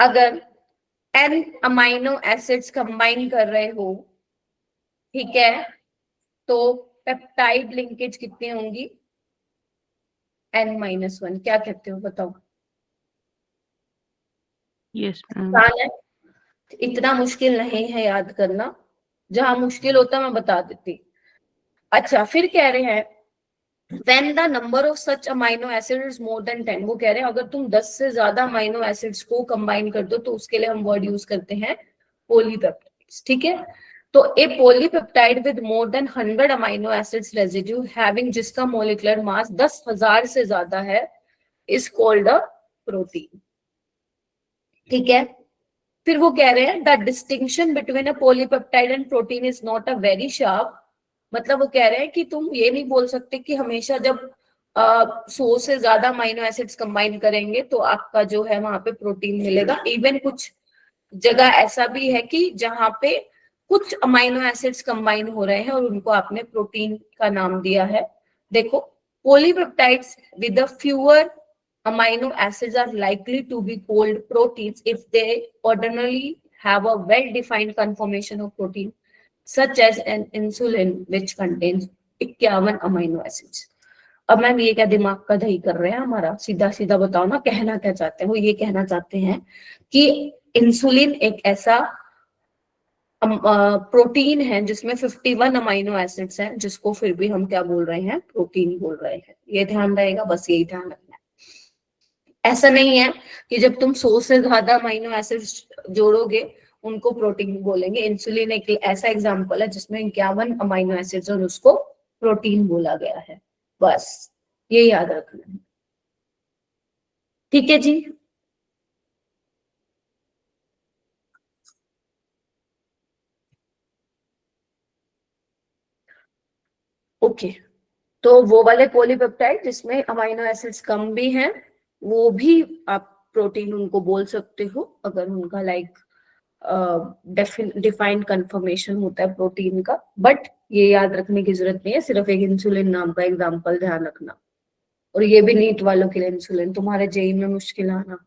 अगर n अमाइनो एसिड्स कंबाइन कर रहे हो, ठीक है, तो पेप्टाइड लिंकेज कितनी होंगी? N-1, क्या कहते हो बताओ? Yes, ma'am. आसान है, इतना मुश्किल नहीं है याद करना, जहां मुश्किल होता मैं बता देती। अच्छा, फिर कह रहे हैं when the number of such amino acids is more than 10, वो कह रहे हैं अगर तुम 10 से ज्यादा अमाइनो एसिड्स को कंबाइन कर दो तो उसके लिए हम वर्ड यूज करते हैं पॉलीपेप्टाइड्स, ठीक है। तो a polypeptide with more than 100 amino acids residue having, जिसका मोलिकुलर मास 10,000 से ज्यादा है, इज कॉल्ड अ प्रोटीन, ठीक है। फिर वो कह रहे हैं the distinction between a polypeptide and protein is not a very sharp, मतलब वो कह रहे हैं कि तुम ये नहीं बोल सकते कि हमेशा जब 100 से ज्यादा अमाइनो एसिड्स कंबाइन करेंगे तो आपका जो है वहां पे प्रोटीन मिलेगा। इवन कुछ जगह ऐसा भी है कि जहां पे कुछ अमाइनो एसिड्स कंबाइन हो रहे हैं और उनको आपने प्रोटीन का नाम दिया है। देखो, polypeptides with fewer amino acids are likely to be called proteins if they ordinarily have a well-defined conformation of protein, such as an insulin which contains 51 amino acids. अब मैम ये क्या दिमाग का दही कर रहे हैं हमारा, सीधा सीधा बताओ ना, कहना क्या चाहते हैं? वो ये कहना चाहते हैं कि इंसुलिन एक ऐसा प्रोटीन है जिसमें 51 अमाइनो एसिड्स हैं, जिसको फिर भी हम क्या बोल रहे हैं? प्रोटीन बोल रहे हैं। ये ध्यान रहेगा, बस यही ध्यान रखना है। ऐसा नहीं है कि जब तुम 100 से ज्यादा अमाइनो एसिड्स जोड़ोगे उनको प्रोटीन बोलेंगे। इंसुलिन एक ऐसा एग्जांपल है जिसमें 51 अमाइनो एसिड्स और उसको प्रोटीन बोला गया है, बस ये याद रखना है, ठीक है जी। ओके, तो वो वाले पॉलीपेप्टाइड जिसमें अमाइनो एसिड्स कम भी हैं, वो भी आप प्रोटीन उनको बोल सकते हो अगर उनका लाइक डिफाइंड कंफर्मेशन होता है प्रोटीन का। बट ये याद रखने की जरूरत नहीं है, सिर्फ एक इंसुलिन नाम का एग्जांपल ध्यान रखना। और ये भी नीट वालों के लिए इंसुलिन, तुम्हारे जेई में मुश्किल आना,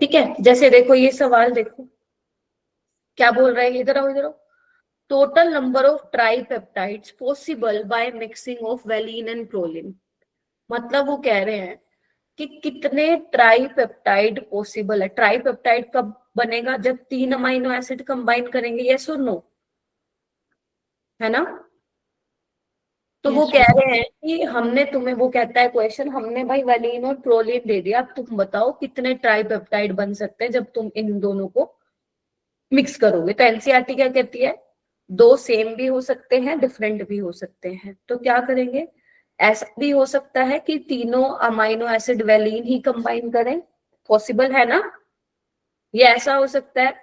ठीक है। जैसे देखो ये सवाल देखो क्या बोल रहा है, इधर आओ इधर आओ। Total number of tripeptides possible by mixing of valine and proline, मतलब वो कह रहे हैं कि कितने ट्राइपेप्टाइड पॉसिबल है। ट्राइपेप्टाइड कब बनेगा? जब 3 अमाइनो एसिड कंबाइन करेंगे, यस और नो, है ना। तो वो Yes, कह ma'am. रहे हैं कि हमने तुम्हें, वो कहता है क्वेश्चन, हमने भाई वेलिन और प्रोलिन दे दिया, अब तुम बताओ कितने ट्राइपेप्टाइड बन सकते हैं जब तुम इन दोनों को मिक्स करोगे। तो एनसीईआरटी क्या कहती है? 2 सेम भी हो सकते हैं, डिफरेंट भी हो सकते हैं। तो क्या करेंगे? ऐसा भी हो सकता है कि तीनों अमाइनो एसिड वेलिन ही कंबाइन करें, पॉसिबल है ना। ये ऐसा हो सकता है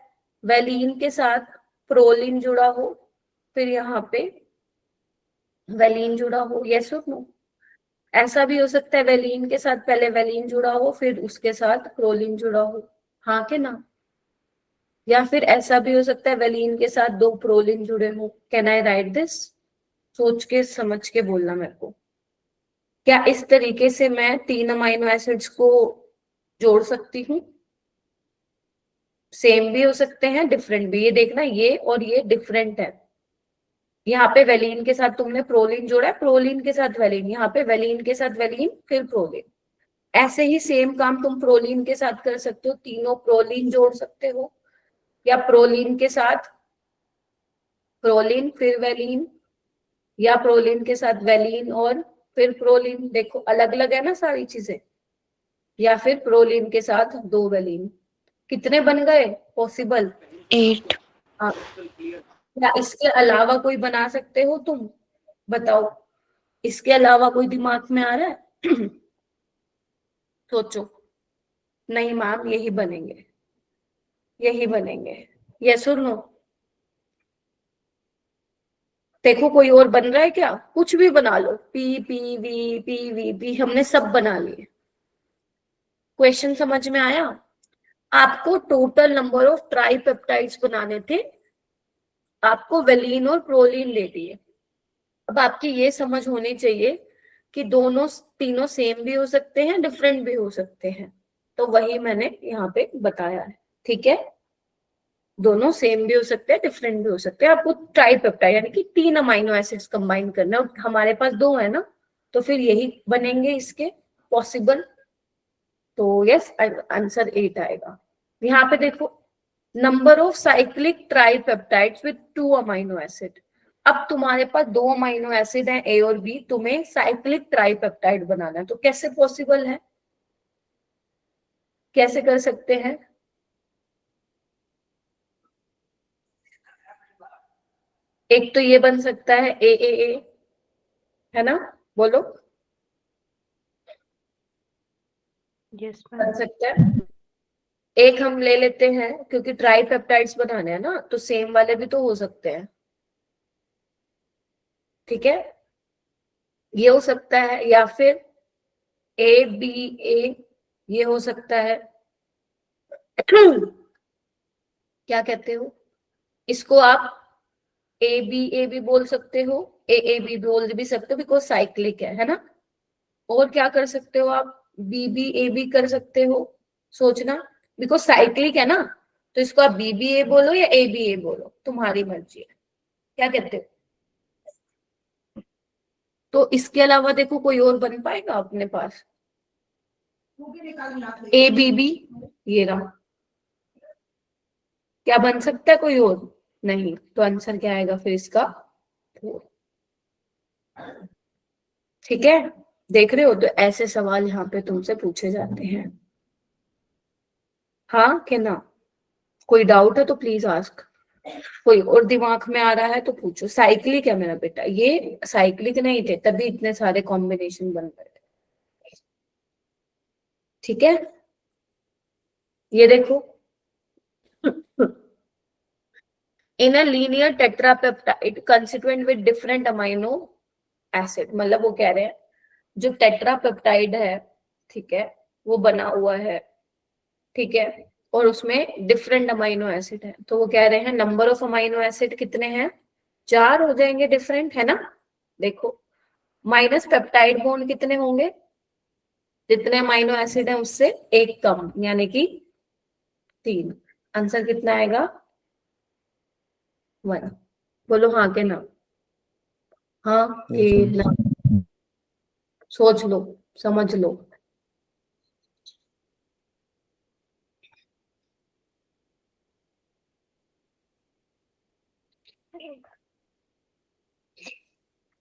वेलिन के साथ प्रोलिन जुड़ा हो, फिर यहाँ पे वेलिन जुड़ा हो, यस और नो। ऐसा भी हो सकता है वेलिन के साथ पहले वेलिन जुड़ा हो फिर उसके साथ प्रोलिन जुड़ा हो, हाँ के ना। या फिर ऐसा भी हो सकता है वेलिन के साथ 2 प्रोलिन जुड़े हो। Can I right this? सोच के समझ के बोलना मेरे को। क्या इस तरीके से मैं 3 अमाइनो एसिड्स को जोड़ सकती हूँ? सेम भी हो सकते हैं, डिफरेंट भी। ये देखना, ये और ये डिफरेंट है। यहाँ पे वेलिन के साथ तुमने प्रोलिन जोड़ा है, प्रोलिन के साथ वेलिन, यहाँ पे वेलिन के साथ वेलिन फिर प्रोलिन। ऐसे ही सेम काम तुम प्रोलिन के साथ कर सकते हो, तीनों प्रोलिन जोड़ सकते हो, या प्रोलिन के साथ प्रोलिन फिर वेलिन, या प्रोलिन के साथ वेलिन और फिर प्रोलिन। देखो अलग अलग है ना सारी चीजें। या फिर प्रोलिन के साथ 2 वेलिन। कितने बन गए पॉसिबल? 8. हाँ। या इसके अलावा कोई बना सकते हो तुम? बताओ, इसके अलावा कोई दिमाग में आ रहा है? सोचो। नहीं मैम, यही बनेंगे, यही बनेंगे, यस और नो। देखो कोई और बन रहा है क्या? कुछ भी बना लो, P P V P V P, हमने सब बना लिए। क्वेश्चन समझ में आया? आपको टोटल नंबर ऑफ ट्राइपेप्टाइड्स बनाने थे, आपको वेलिन और प्रोलिन ले दिए। अब आपकी ये समझ होनी चाहिए कि दोनों तीनों सेम भी हो सकते हैं, डिफरेंट भी हो सकते हैं। तो वही मैंने यहाँ पे बताया है, ठीक है। दोनों सेम भी हो सकते हैं, डिफरेंट भी हो सकते हैं। आपको ट्राइपेप्टाइड यानी कि 3 अमाइनो एसिड्स कंबाइन करना है, और हमारे पास 2 है ना, तो फिर यही बनेंगे इसके पॉसिबल। तो यस, आंसर 8 आएगा। यहाँ पे देखो, number of cyclic tripeptides with 2 amino acid. अब तुम्हारे पास 2 अमाइनो एसिड है ए और बी, तुम्हें साइक्लिक ट्राइपेप्टाइड बनाना है, तो कैसे पॉसिबल है, कैसे कर सकते हैं? एक तो ये बन सकता है ए, है ना, बोलो, Yes, बन ma'am. सकता है। एक हम ले लेते हैं, क्योंकि ट्राइपेप्टाइड्स बनाने हैं ना, तो सेम वाले भी तो हो सकते हैं, ठीक है, ये हो सकता है, या फिर ए बी ए, ये हो सकता है। क्या कहते हो इसको आप? ए बी बोल सकते हो, ए बी बोल भी सकते हो, बिकॉज साइक्लिक है ना। और क्या कर सकते हो आप? बी ए बी कर सकते हो, सोचना, बिकॉज साइक्लिक है ना, तो इसको आप बी ए बोलो या ए बी ए बोलो, तुम्हारी मर्जी है, क्या कहते हो? तो इसके अलावा देखो कोई और बन पाएगा अपने पास? ए बी, ये रहा, क्या बन सकता है कोई और? नहीं, तो आंसर क्या आएगा फिर इसका? 4। ठीक है, देख रहे हो, तो ऐसे सवाल यहाँ पे तुमसे पूछे जाते हैं। हाँ कि ना? कोई डाउट है तो प्लीज आस्क। कोई और दिमाग में आ रहा है तो पूछो। साइक्लिक है मेरा बेटा, ये साइक्लिक नहीं थे तभी इतने सारे कॉम्बिनेशन बन गए थे। ठीक है, ये देखो, in a linear tetrapeptide constituent with different amino acid, मतलब वो कह रहे हैं जो टेट्रापेप्टाइड है, ठीक है, वो बना हुआ है, ठीक है, और उसमें डिफरेंट अमाइनो एसिड है, तो वो कह रहे हैं नंबर ऑफ अमाइनो एसिड कितने हैं? 4 हो जाएंगे डिफरेंट, है ना। देखो, माइनस पेप्टाइड बॉन्ड कितने होंगे? जितने अमाइनो एसिड है उससे एक कम, यानी कि 3। आंसर कितना आएगा? 1। बोलो हाँ के ना? हाँ Yes, कि ma'am. ना? सोच लो, समझ लो।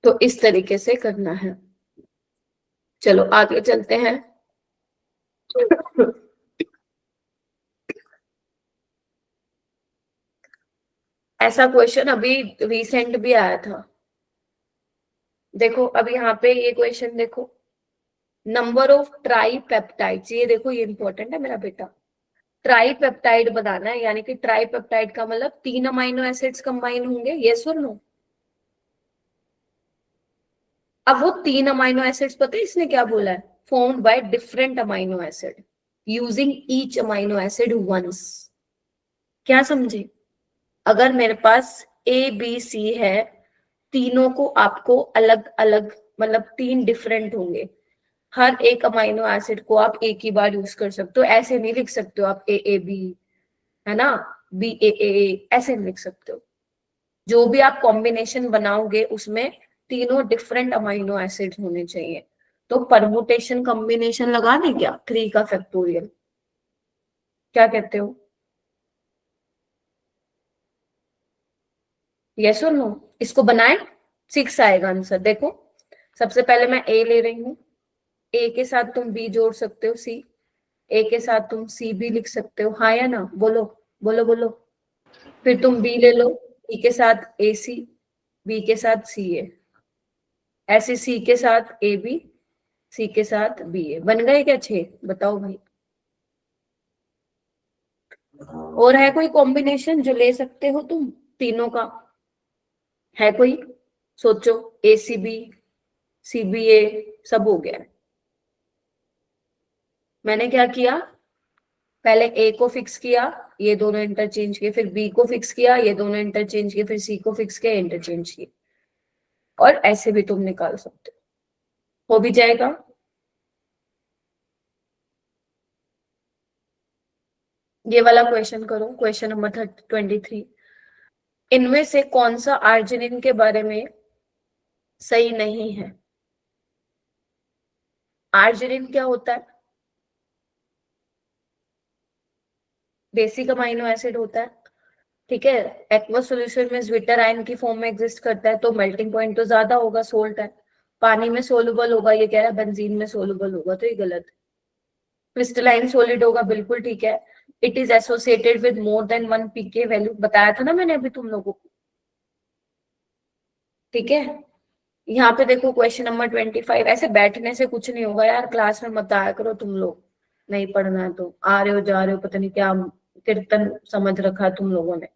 तो इस तरीके से करना है। चलो आगे चलते हैं। ऐसा क्वेश्चन अभी रिसेंट भी आया था। देखो अब यहाँ पे ये क्वेश्चन देखो, नंबर ऑफ ट्राइपेप्टाइड्स, ये देखो ये इंपॉर्टेंट है मेरा बेटा। ट्राइपेप्टाइड बनाना है, यानी कि ट्राइपेप्टाइड का मतलब 3 अमाइनो एसिड्स कंबाइन होंगे, यस और नो? अब वो 3 अमाइनो एसिड्स, पता है इसने क्या बोला है? Formed by different amino acid using each amino acid ones. क्या समझे? अगर मेरे पास ए बी सी है, तीनों को आपको अलग अलग, मतलब 3 डिफरेंट होंगे, हर एक अमाइनो एसिड को आप एक ही बार यूज कर सकते हो, ऐसे नहीं लिख सकते हो आप ए बी, है ना, बी ए, ऐसे नहीं लिख सकते हो। जो भी आप कॉम्बिनेशन बनाओगे उसमें तीनों डिफरेंट अमाइनो एसिड होने चाहिए। तो परमुटेशन कॉम्बिनेशन लगा दें क्या, 3 का फैक्टोरियल? क्या कहते हो, यस और नो? इसको बनाए, 6 आएगा आंसर। देखो, सबसे पहले मैं ए ले रही हूँ, ए के साथ तुम बी जोड़ सकते हो, सी, ए के साथ तुम सी भी लिख सकते हो, हाँ या ना? बोलो बोलो बोलो। फिर तुम बी ले लो, बी के साथ ए सी, बी के साथ सी ए, ऐसे सी के साथ ए बी, सी के साथ बी ए। बन गए क्या 6? बताओ भाई। और है कोई कॉम्बिनेशन जो ले सकते हो तुम तीनों का? है कोई? सोचो, ए सी बी, सी बी ए, सब हो गया। मैंने क्या किया, पहले ए को फिक्स किया, ये दोनों इंटरचेंज किए, फिर बी को फिक्स किया, ये दोनों इंटरचेंज किए, फिर सी को फिक्स किया, इंटरचेंज किए। और ऐसे भी तुम निकाल सकते हो भी जाएगा। ये वाला क्वेश्चन करो, क्वेश्चन नंबर 23। इनमें से कौन सा आर्जिनिन के बारे में सही नहीं है? आर्जिनिन क्या होता है? बेसिक अमाइनो एसिड होता है, ठीक है। एक्वस सॉल्यूशन में ज्विटर आयन की फॉर्म में एग्जिस्ट करता है, तो मेल्टिंग पॉइंट तो ज्यादा होगा, सोल्ट है। पानी में सोलुबल होगा, ये कह रहा है बेंजीन में सोलुबल होगा, तो ये गलत है। क्रिस्टलाइन सॉलिड होगा, बिल्कुल ठीक है। It is associated with more than 1 pK value, बताया था ना मैंने अभी तुम लोगों को, ठीक है। यहाँ पे देखो क्वेश्चन नंबर 25, ऐसे बैठने से कुछ नहीं होगा यार, क्लास में मत आया करो तुम लोग, नहीं पढ़ना है तो आ रहे हो जा रहे हो, पता नहीं क्या कीर्तन समझ रखा है तुम लोगों ने।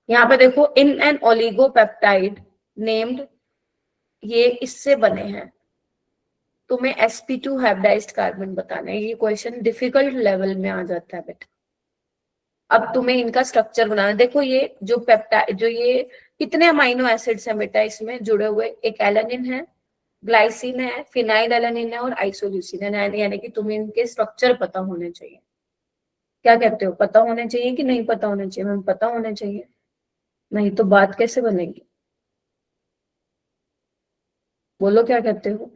यहाँ पे देखो, इन एन ओलिगोपेप्टाइड नेम्ड, ये इससे बने हैं, तुम्हें sp2 हाइब्रिडाइज्ड कार्बन बताना है। ये क्वेश्चन डिफिकल्ट लेवल में आ जाता है बेटा। अब तुम्हें इनका स्ट्रक्चर बनाना है। देखो ये जो पेप्टाइड, जो ये कितने अमाइनो एसिड्स हैं बेटा इसमें जुड़े हुए, एक एलानिन है, ग्लाइसिन है, फिनाइल एलानिन है और आइसोल्यूसिन है, यानी कि तुम्हें इनके स्ट्रक्चर पता होने चाहिए। क्या कहते हो, पता होने चाहिए कि नहीं पता होने चाहिए? मैम पता होने चाहिए, नहीं तो बात कैसे बनेगी? बोलो क्या कहते हो।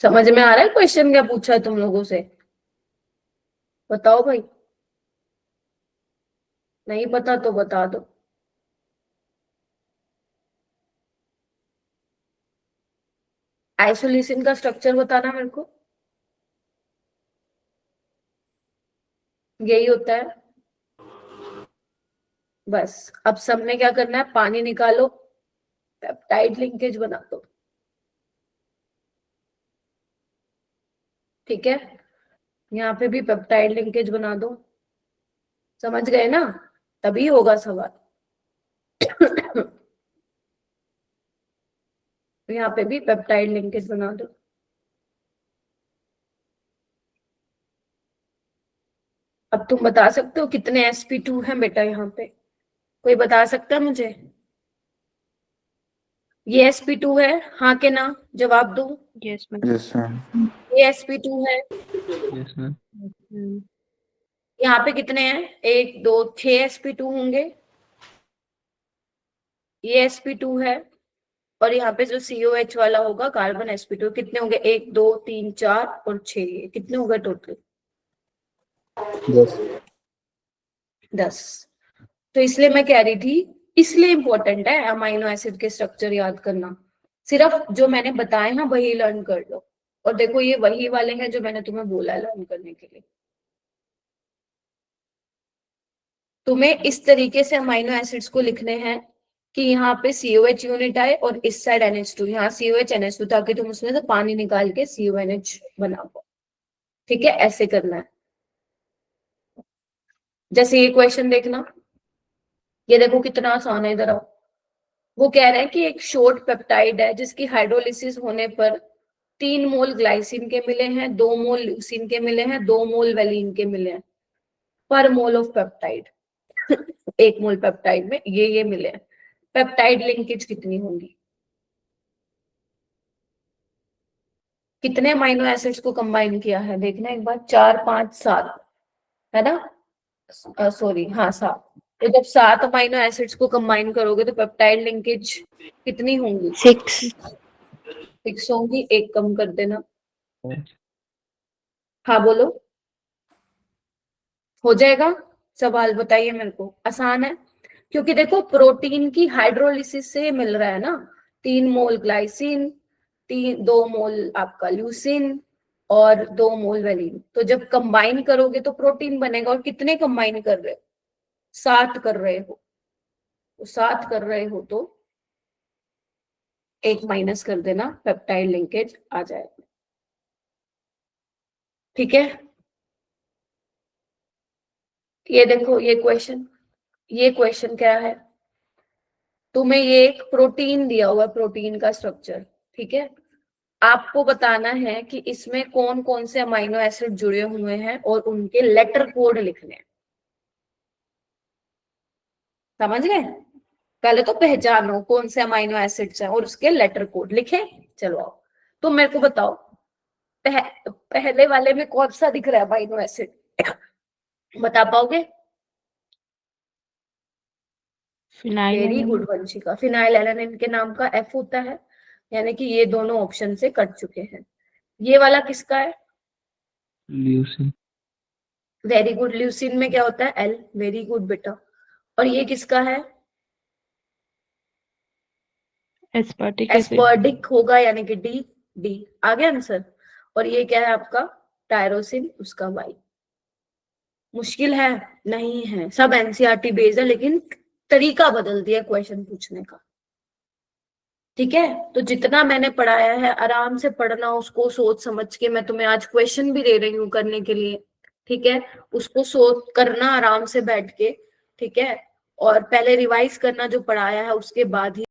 समझ में आ रहा है क्वेश्चन क्या पूछा है तुम लोगों से? बताओ भाई, नहीं पता तो बता दो। आइसोल्यूसिन का स्ट्रक्चर बताना मेरे को। यही होता है, बस। अब सब में क्या करना है, पानी निकालो, पेप्टाइड लिंकेज बना दो, ठीक है। यहाँ पे भी पेप्टाइड लिंकेज बना दो, समझ गए ना, तभी होगा सवाल। यहाँ पे भी पेप्टाइड लिंकेज बना दो। अब तुम बता सकते हो कितने sp2 हैं बेटा यहाँ पे? कोई बता सकता है मुझे? ये sp2 है, हाँ के ना, जवाब दो। Yes, ma'am. Yes, ma'am. ये sp2 है। Yes, ma'am. Mm. यहाँ पे कितने हैं, 1 2 6 sp2 होंगे। ये sp2 है, और यहाँ पे जो COH वाला होगा कार्बन sp2, कितने होंगे, 1 2 3 4 और 6, कितने होंगे टोटल? 10. 10। तो इसलिए मैं कह रही थी, इसलिए इंपॉर्टेंट है अमाइनो एसिड के स्ट्रक्चर याद करना। सिर्फ जो मैंने बताए हैं वही लर्न कर लो, और देखो ये वही वाले हैं जो मैंने तुम्हें बोला है लर्न करने के लिए। तुम्हें इस तरीके से अमाइनो एसिड्स को लिखने हैं कि यहाँ पे COH यूनिट आए और इस साइड NH2, यहाँ COH NH2, ताकि तुम उसमें से पानी निकाल के CONH बना पाओ, ठीक है। ऐसे करना है। जैसे ये क्वेश्चन देखना, ये देखो कितना आसान है, इधर आओ। वो कह रहे हैं कि एक शॉर्ट पेप्टाइड है जिसकी हाइड्रोलिसिस होने पर 3 मोल ग्लाइसिन के मिले हैं, 2 मोल ल्यूसिन के मिले हैं, 2 मोल वेलिन के मिले हैं पर mole of peptide. 1 mole peptide में ये मिले हैं। पेप्टाइड लिंकेज कितनी होंगी? कितने अमाइनो एसिड्स को कंबाइन किया है देखना एक बार, 4 5 7 है ना, सॉरी हाँ 7। तो जब 7 अमाइनो एसिड्स को कंबाइन करोगे तो पेप्टाइड लिंकेज कितनी होंगी? 6. 6 होंगी, एक कम कर देना। हाँ बोलो, हो जाएगा? सवाल बताइए मेरे को, आसान है। क्योंकि देखो प्रोटीन की हाइड्रोलिसिस से मिल रहा है ना, 3 मोल ग्लाइसिन, 2 मोल आपका ल्यूसिन और 2 मोल वेलिन। तो जब कंबाइन करोगे तो प्रोटीन बनेगा, और कितने कंबाइन कर रहे हो? 7 कर रहे हो। तो 7 कर रहे हो तो एक माइनस कर देना, पेप्टाइड लिंकेज आ जाएगा, ठीक है। ये देखो ये क्वेश्चन क्या है, तुम्हें ये एक प्रोटीन दिया हुआ, प्रोटीन का स्ट्रक्चर, ठीक है। आपको बताना है कि इसमें कौन कौन से अमाइनो एसिड जुड़े हुए हैं और उनके लेटर कोड लिखने हैं, समझ गए? पहले तो पहचानो कौन से अमाइनो एसिड्स हैं और उसके लेटर कोड लिखे। चलो आओ, तो मेरे को बताओ पहले वाले में कौन सा दिख रहा है अमाइनो एसिड, बता पाओगे? Phenyl very alanine. Good Vanshika. Phenyl alanine के नाम का एफ होता है, यानी कि ये दोनों ऑप्शन से कट चुके हैं। ये वाला किसका है? ल्यूसिन। Very good. ल्यूसिन में क्या होता है? एल। वेरी गुड बेटा। और ये किसका है? Aspartic acid. एस्पर्डिक होगा, यानी कि डी। डी आ गया आंसर। और ये क्या है आपका? टायरोसिन, उसका वाई। मुश्किल है? नहीं है, सब एनसीईआरटी बेस्ड है, लेकिन तरीका बदल दिया क्वेश्चन पूछने का। ठीक है, तो जितना मैंने पढ़ाया है आराम से पढ़ना, उसको सोच समझ के। मैं तुम्हें आज क्वेश्चन भी दे रही हूँ करने के लिए, ठीक है? उसको सोच करना आराम से बैठ के, ठीक है? और पहले रिवाइज करना जो पढ़ाया है, उसके बाद ही